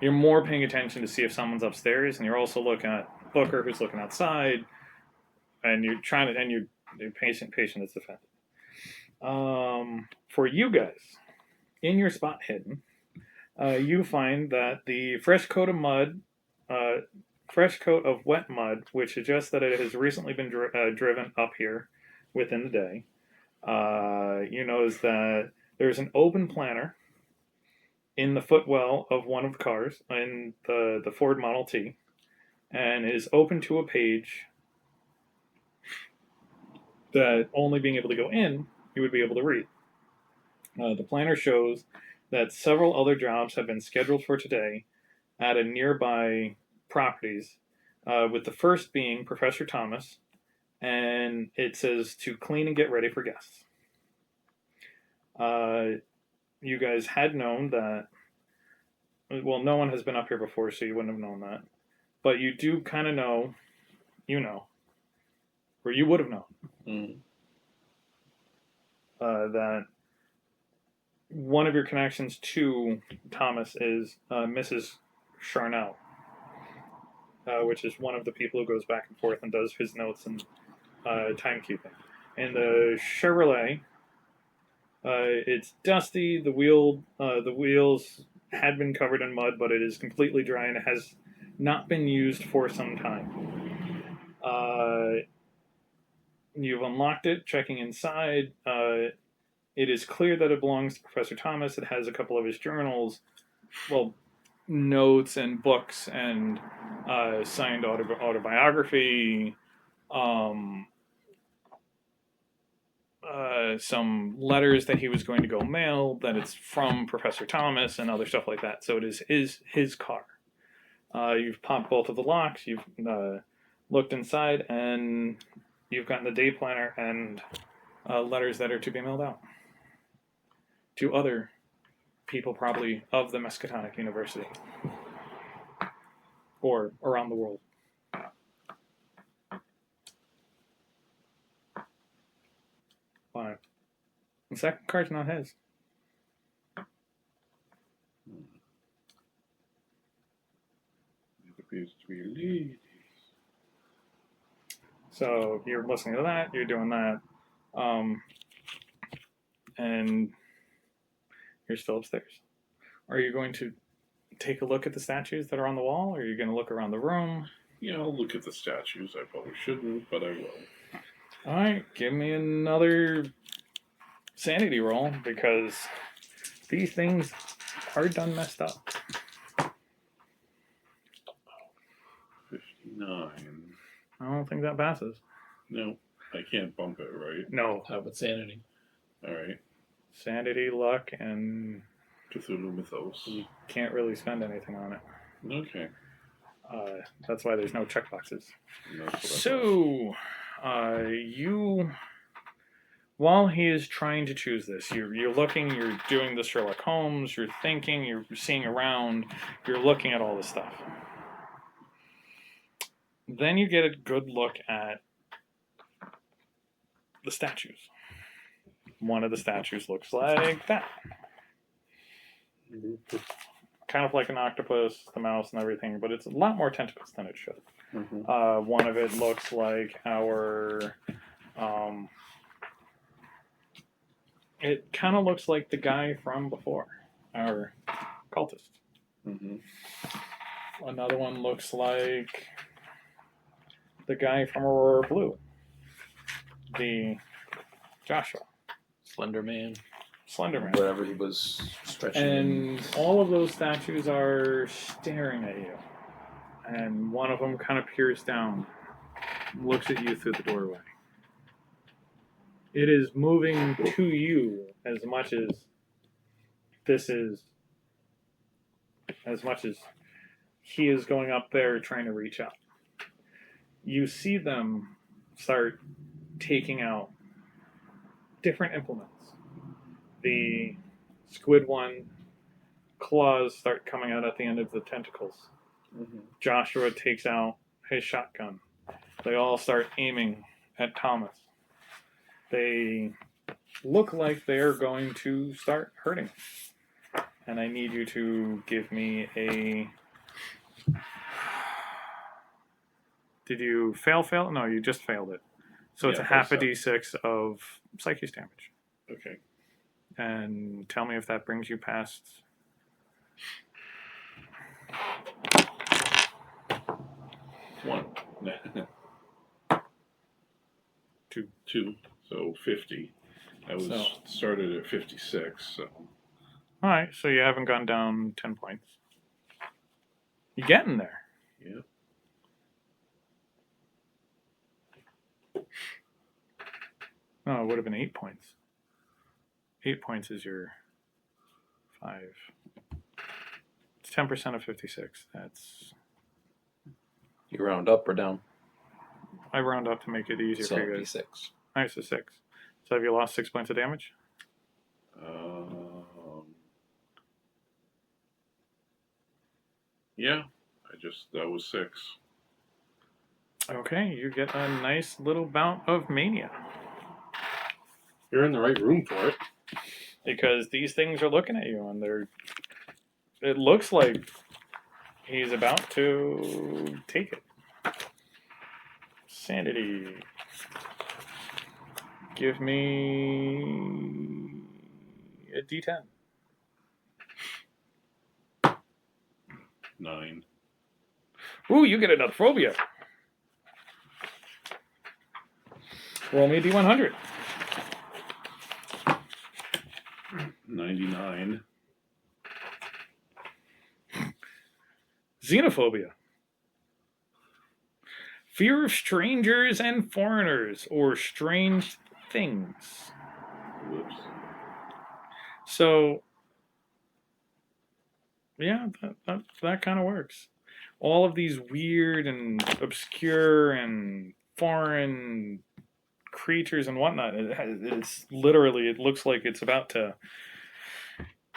you're more paying attention to see if someone's upstairs, and you're also looking at Booker, who's looking outside, and you're patient as defended. For you guys, in your spot hidden, you find that the fresh coat of wet mud, which suggests that it has recently been driven up here within the day. You notice that there's an open planter in the footwell of one of the cars in the Ford Model T, and is open to a page that only being able to go in, you would be able to read. The planner shows that several other jobs have been scheduled for today at a nearby properties, with the first being Professor Thomas, and it says to clean and get ready for guests. You guys had known that, well, no one has been up here before, so you wouldn't have known that. But you do kind of know, or you would have known, that one of your connections to Thomas is Mrs. Charnel, which is one of the people who goes back and forth and does his notes and timekeeping. And the Chevrolet, it's dusty. The wheels had been covered in mud, but it is completely dry and it has not been used for some time. You've unlocked it, checking inside. It is clear that it belongs to Professor Thomas. It has a couple of his journals, notes and books and signed autobiography, some letters that he was going to go mail, that it's from Professor Thomas and other stuff like that. So it is his car. You've popped both of the locks, you've looked inside, and you've gotten the day planner and letters that are to be mailed out to other people, probably of the Miskatonic University or around the world. Why? The second card's not his. It appears to be a lady. So you're listening to that, you're doing that, and you're still upstairs. Are you going to take a look at the statues that are on the wall, or are you going to look around the room? Yeah, I'll look at the statues. I probably shouldn't, but I will. All right, give me another sanity roll, because these things are done messed up. 59. I don't think that passes. No, I can't bump it, right? No. How about sanity? All right. Sanity, luck, and Cthulhu Mythos. you can't really spend anything on it. Okay. That's why there's no checkboxes. And that's what I thought. So, you, while he is trying to choose this, you're looking, you're doing the Sherlock Holmes, you're thinking, you're seeing around, you're looking at all this stuff. Then you get a good look at the statues. One of the statues looks like that. Kind of like an octopus, the mouse and everything, but it's a lot more tentacles than it should. Mhm. One of it looks like it kind of looks like the guy from before, our cultist. Mhm. Another one looks like the guy from Aurora Blue, the Joshua, Slender Man. Slenderman. Whatever he was stretching. And all of those statues are staring at you. And one of them kind of peers down, looks at you through the doorway. It is moving to you as much as he is going up there trying to reach up. You see them start taking out different implements. The squid one, claws start coming out at the end of the tentacles. Mhm. Joshua takes out his shotgun. They all start aiming at Thomas. They look like they're going to start hurting him. And I need you to give me a. Did you fail? No, you just failed it. So it's Yeah, a half a both d6 of psychic damage. Okay. And tell me if that brings you past. One. Two. Two. So 50. I was So- started at 56. So All right, so you haven't gone down 10 points. You're getting there. yeah. No, it would have been 8 points. 8 points is your 5. It's 10% of 56. That's. You round up or down? I round up to make it easier So for it'd you be guys. 6. Alright, so 6. So have you lost 6 points of damage? Yeah. That was 6. Okay, you get a nice little bout of mania. You're in the right room for it. Because these things are looking at you and they're. It looks like he's about to take it. Sanity. Give me a d10. 9. Ooh, you get another phobia. Roll me a d100. 99. Xenophobia. Fear of strangers and foreigners or strange things. Whoops. So, yeah, that kind of works. All of these weird and obscure and foreign creatures and whatnot, it's literally, it looks like it's about to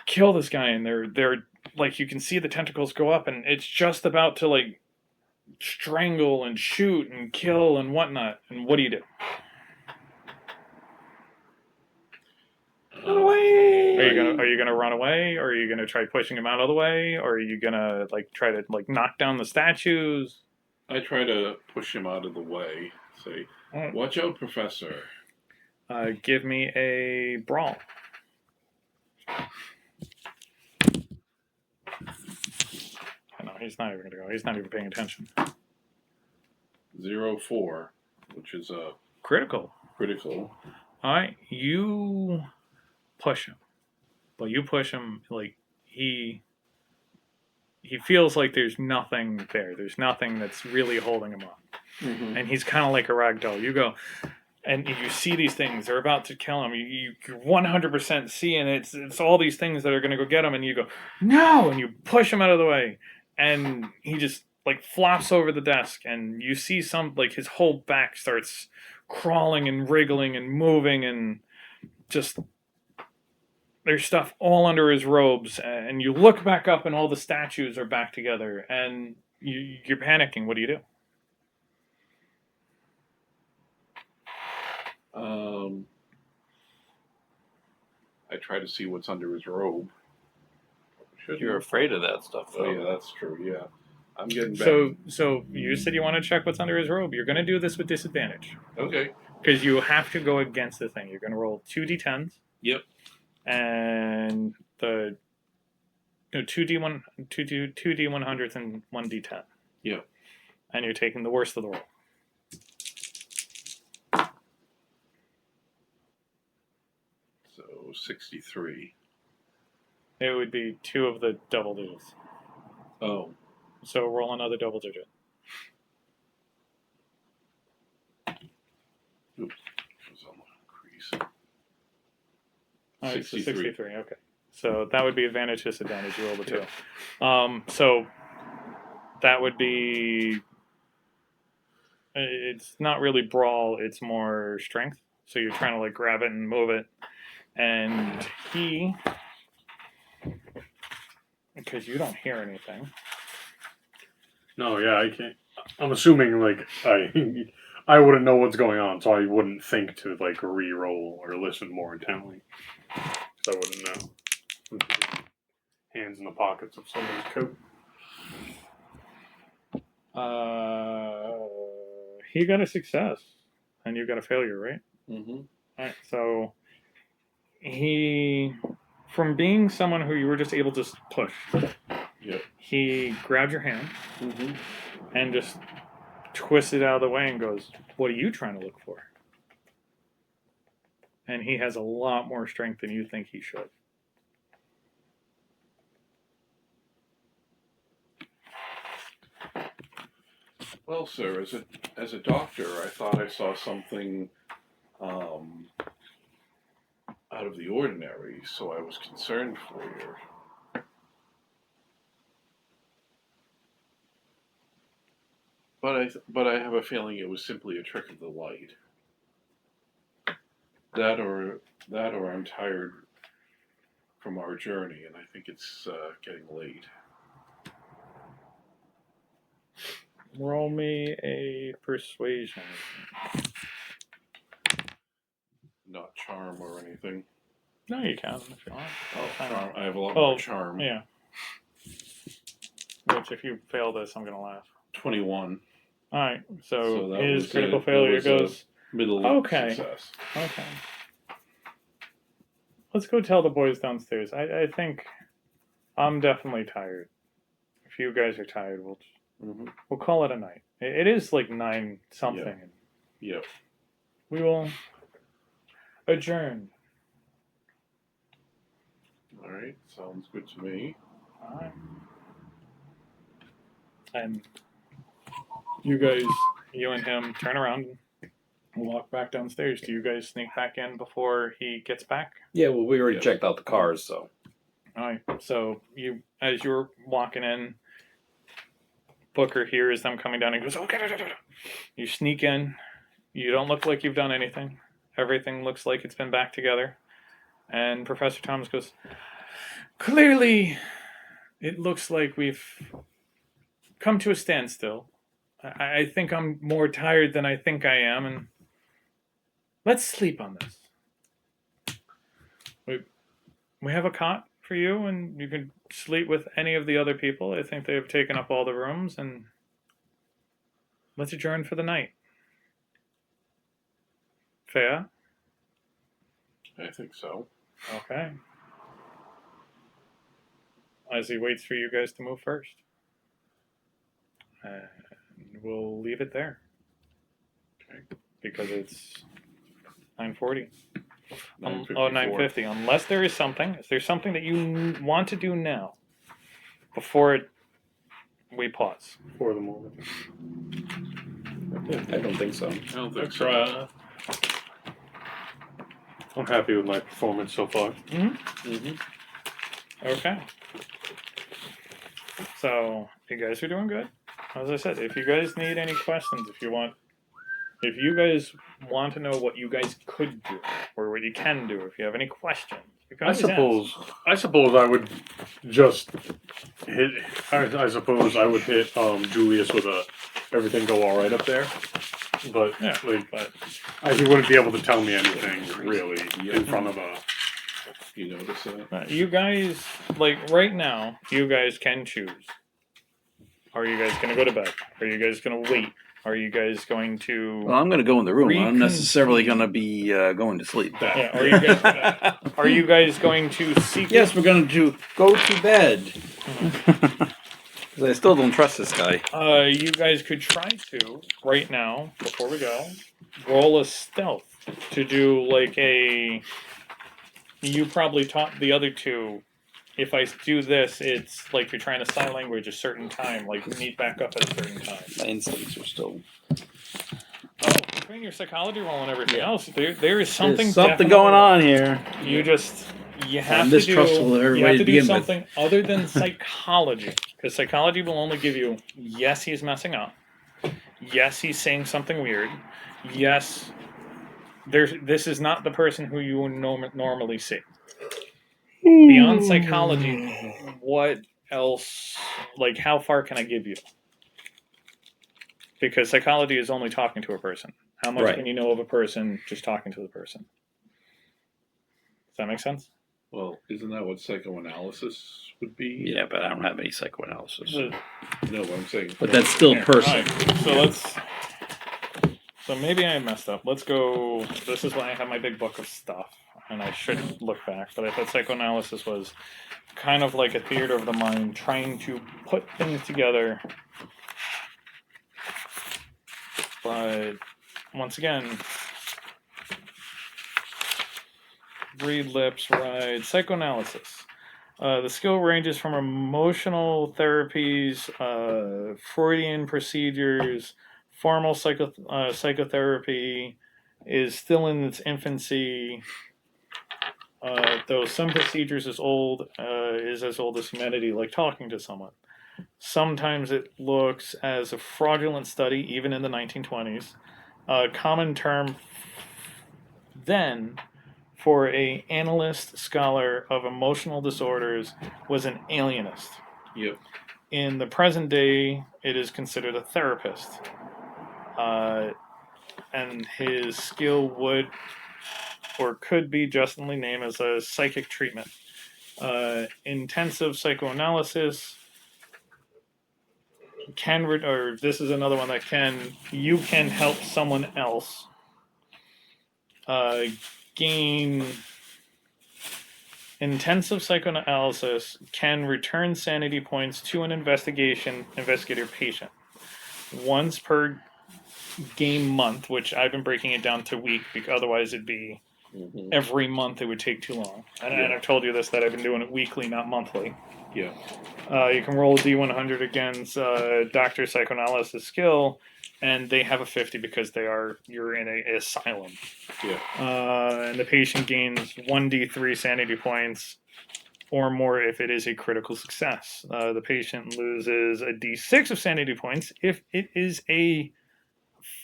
kill this guy, and they're like, you can see the tentacles go up, and it's just about to like strangle and shoot and kill and whatnot. And what do you do? Run away! Are you gonna run away, or are you gonna try pushing him out of the way, or are you gonna like try to like knock down the statues? I try to push him out of the way. Say, Mm. watch out, Professor. Give me a brawl. No, he's not even gonna go. He's not even paying attention. 0-4, which is a Critical. critical. All right, you push him, but you push him like he feels like there's nothing there. There's nothing that's really holding him up, and he's kind of like a rag doll. You go, and you see these things. They're about to kill him. You're 100% seeing it's all these things that are going to go get him, and you go no, and you push him out of the way, and he just like flops over the desk, and you see some like his whole back starts crawling and wriggling and moving, and just there's stuff all under his robes, and you look back up and all the statues are back together, and you're panicking. What do you do? I try to see what's under his robe. You're afraid of that stuff, though. Oh yeah, that's true. Yeah, I'm getting back. So you said you want to check what's under his robe. You're going to do this with disadvantage Okay. because you have to go against the thing. You're going to roll 2d10s. Yep. And the 2d1 2d100s and 1d10. Yep. And you're taking the worst of the roll. So 63. It would be 2 of the double digits. Oh, So roll another double digit. oops. It was on the crease. All right, so 63. 63. Okay. So that would be advantage, disadvantage. You roll the 2. So that would be. It's not really brawl. It's more strength. So you're trying to like grab it and move it, and he, because you don't hear anything. No, yeah, I can't. I'm assuming like I wouldn't know what's going on, so I wouldn't think to like re-roll or listen more intently. So I wouldn't know. hands in the pockets of somebody's coat. He got a success, and you got a failure, right? Mm-hmm. Alright, so he, from being someone who you were just able to push, Yep. he grabbed your hand Mm-hmm. and just twisted out of the way and goes, "What are you trying to look for?" And he has a lot more strength than you think he should. Well, sir, as a doctor, I thought I saw something out of the ordinary, so I was concerned for you. But I have a feeling it was simply a trick of the light. That or I'm tired from our journey, and I think it's getting late. Roll me a persuasion. Not charm or anything. No, you can if you want. Oh, I don't charm. I have a lot Well, more charm. Yeah. Which, if you fail this, I'm gonna laugh. 21. All right. So So that his was critical that failure was goes. Middle Okay. success. Okay. Let's go tell the boys downstairs. I think I'm definitely tired. If you guys are tired, Mm-hmm. we'll call it a night. It is like 9 something. Yeah. And Yep. we will adjourn. All right. Sounds good to me. All right. And you guys, you and him, turn around and walk back downstairs. Do you guys sneak back in before he gets back? Yeah, well, we already Yes. checked out the cars, so. All right. So you, as you're walking in, Booker hears them coming down and goes, "Okay." You sneak in. You don't look like you've done anything. Everything looks like it's been back together. And Professor Thomas goes, "Clearly, it looks like we've come to a standstill. I think I'm more tired than I think I am, and let's sleep on this. We have a cot for you, and you can sleep with any of the other people. I think they've taken up all the rooms, and let's adjourn for the night. Fair? I think so. Okay." As he waits for you guys to move first. And we'll leave it there. Okay. Because it's 9:40. 9:54. 9:50. Unless there is something. If there's something that you want to do now, before we pause. For the moment. I don't think so. I don't think so. Extra. I'm happy with my performance so far. Mm-hmm. Okay. So, you guys are doing good. As I said, if you guys need any questions, if you guys want to know what you guys could do, or what you can do, if you have any questions, you can I always ask. suppose I would just hit. I suppose I would hit Julius with a everything go all right up there. But Yeah, like, but he wouldn't be able to tell me anything really in front of a. You notice that? you guys, like right now, you guys can choose. Are you guys going to go to bed? Are you guys going to wait? Are you guys going to? Well, I'm going to go in the room. I'm Recon- necessarily going to be going to sleep. Yeah, are you guys going to seek? Yes, we're going to go to bed. 'Cause I still don't trust this guy. You guys could try to right now before we go roll a stealth to do like a. You probably taught the other two. If I do this, it's like you're trying to sign language a certain time, like meet back up at a certain time. My instincts are still. Oh, between your psychology roll and everything else, there is something. There's something definitely going on here. You have I'm to distrustful of do. You everybody have to to do begin with. something other than psychology, because psychology will only give you yes, he's messing up. Yes, he's saying something weird. Yes, this is not the person who you would normally see. Beyond psychology, what else? Like, how far can I give you? Because psychology is only talking to a person. How much Right. can you know of a person just talking to the person? Does that make sense? Well, isn't that what psychoanalysis would be? Yeah, but I don't have any psychoanalysis. The- No, what I'm saying. But that's still Here, personal. alright, so let's. So maybe I messed up. Let's go. This is why I have my big book of stuff, and I should look back. But I thought psychoanalysis was kind of like a theater of the mind, trying to put things together. But once again, read lips, ride psychoanalysis. The skill ranges from emotional therapies, Freudian procedures, formal psychotherapy is still in its infancy. Though some procedures is as old as humanity, like talking to someone. Sometimes it looks as a fraudulent study, even in the 1920s. A common term then for a analyst scholar of emotional disorders was an alienist. Yep. In the present day, it is considered a therapist. And his skill would or could be justly named as a psychic treatment. Intensive psychoanalysis or this is another one that you can help someone else gain. Intensive psychoanalysis can return sanity points to an investigator patient once per game month, which I've been breaking it down to week because otherwise it'd be Mm-hmm. every month. It would take too long. And I've told you this, that I've been doing it weekly, not monthly. Yeah. You can roll a D100 against doctor psychoanalysis skill, and they have a 50 because you're in a asylum. Yeah. And the patient gains 1d3 sanity points or more if it is a critical success. The patient loses a d6 of sanity points if it is a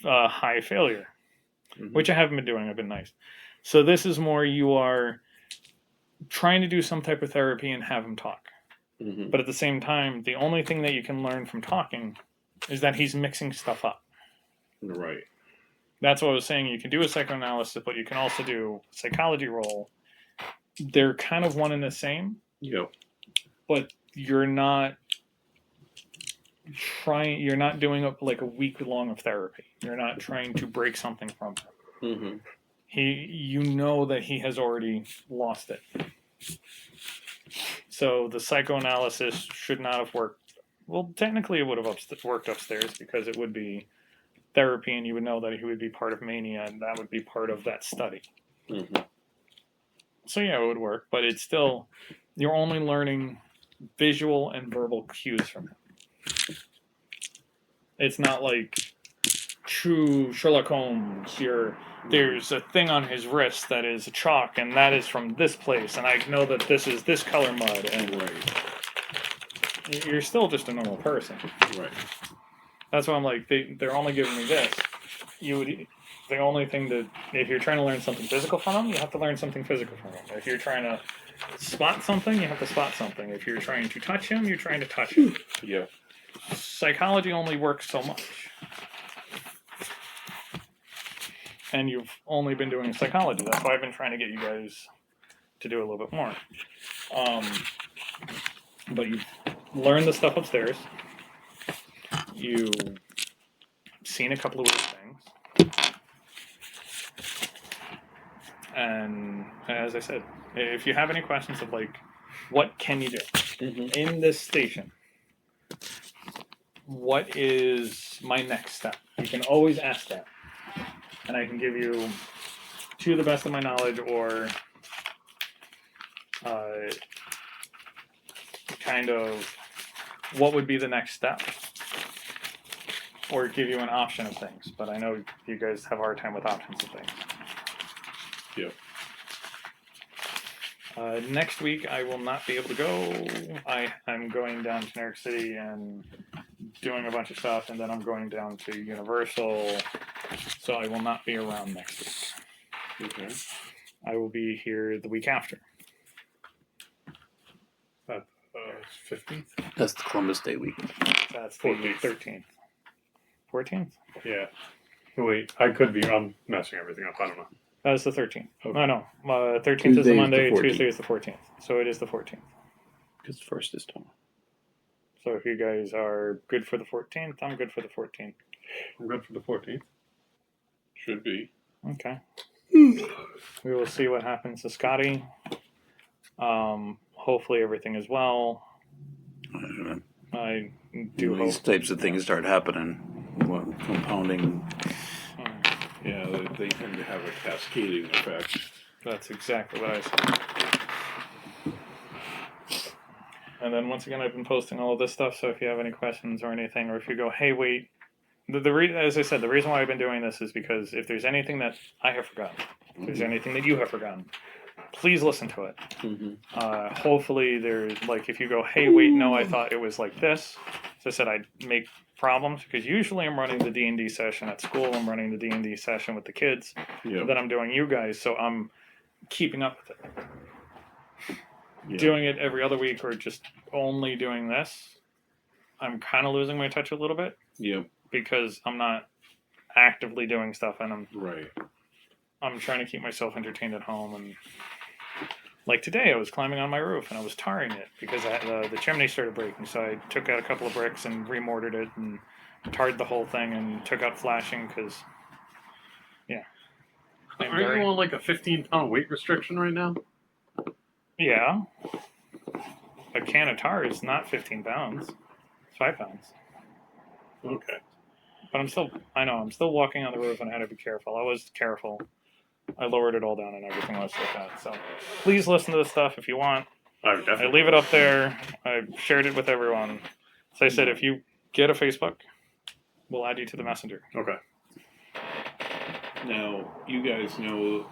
high failure, Mhm. which I haven't been doing. I've been nice. So this is more you are trying to do some type of therapy and have him talk. Mhm. But at the same time, the only thing that you can learn from talking is that he's mixing stuff up. Right. That's what I was saying. You can do a psychoanalysis, but you can also do a psychology role. They're kind of one and the same, Yep. but you're not doing like a week long of therapy. You're not trying to break something from him. Mm-hmm. You know that he has already lost it. So the psychoanalysis should not have worked. Well, technically it would have worked upstairs because it would be therapy and you would know that he would be part of mania and that would be part of that study. Mm-hmm. So yeah, it would work, but it's still, you're only learning visual and verbal cues from him. It's not like true Sherlock Holmes. There's a thing on his wrist that is a chalk, and that is from this place, and I know that this is this color mud, and Right. you're still just a normal person. Right. That's why I'm like, they're only giving me this. The only thing that, if you're trying to learn something physical from them, you have to learn something physical from them. If you're trying to spot something, you have to spot something. If you're trying to touch him, you're trying to touch him. Yeah. Psychology only works so much. And you've only been doing psychology. That's why I've been trying to get you guys to do a little bit more. But you've learned the stuff upstairs. You've seen a couple of weird things. And as I said, if you have any questions of like, what can you do Mm-hmm. in this station? What is my next step? You can always ask that. And I can give you, to the best of my knowledge, or kind of what would be the next step, or give you an option of things. But I know you guys have a hard time with options of things. Yeah. Next week I will not be able to go. I'm going down to New York City and doing a bunch of stuff, and then I'm going down to Universal, so I will not be around next week. Okay. I will be here the week after. 15th? That's the Columbus Day week. That's the 14th. 13th. 14th? Yeah. Wait, I could be. I'm messing everything up. I don't know. That's the 13th. Okay. No, 13th is Tuesday the is the Monday, 14th. Tuesday is the 14th. So it is the 14th. Because first is tomorrow. So if you guys are good for the 14th, I'm good for the 14th. I'm good for the 14th. Should be. Okay. We will see what happens to Scotty. Hopefully everything is well. I do When these hope. types of things start happening, compounding. Yeah, they tend to have a cascading effect. That's exactly what I said. And then once again, I've been posting all of this stuff. So if you have any questions or anything, or if you go, hey, wait, as I said, the reason why I've been doing this is because if there's anything that I have forgotten, if there's anything that you have forgotten, please listen to it. Hopefully, there's like if you go, hey, wait, no, I thought it was like this. So I said I'd make problems because usually I'm running the D&D session at school. I'm running the D&D session with the kids. Yeah. Then I'm doing you guys, so I'm keeping up with it. Yeah. Doing it every other week or just only doing this, I'm kind of losing my touch a little bit Yep. because I'm not actively doing stuff and Right. I'm trying to keep myself entertained at home. And like today, I was climbing on my roof and I was tarring it because the chimney started breaking. So I took out a couple of bricks and remortared it and tarred the whole thing and took out flashing because, yeah. Are you on like a 15-pound weight restriction right now? Yeah. A can of tar is not 15 pounds. It's 5 pounds. Okay. But I'm still walking on the roof and I had to be careful. I was careful. I lowered it all down and everything was like that. So please listen to this stuff if you want. I I definitely. leave it up there. I've shared it with everyone. So I said, if you get a Facebook, we'll add you to the messenger. Okay. Now, you guys know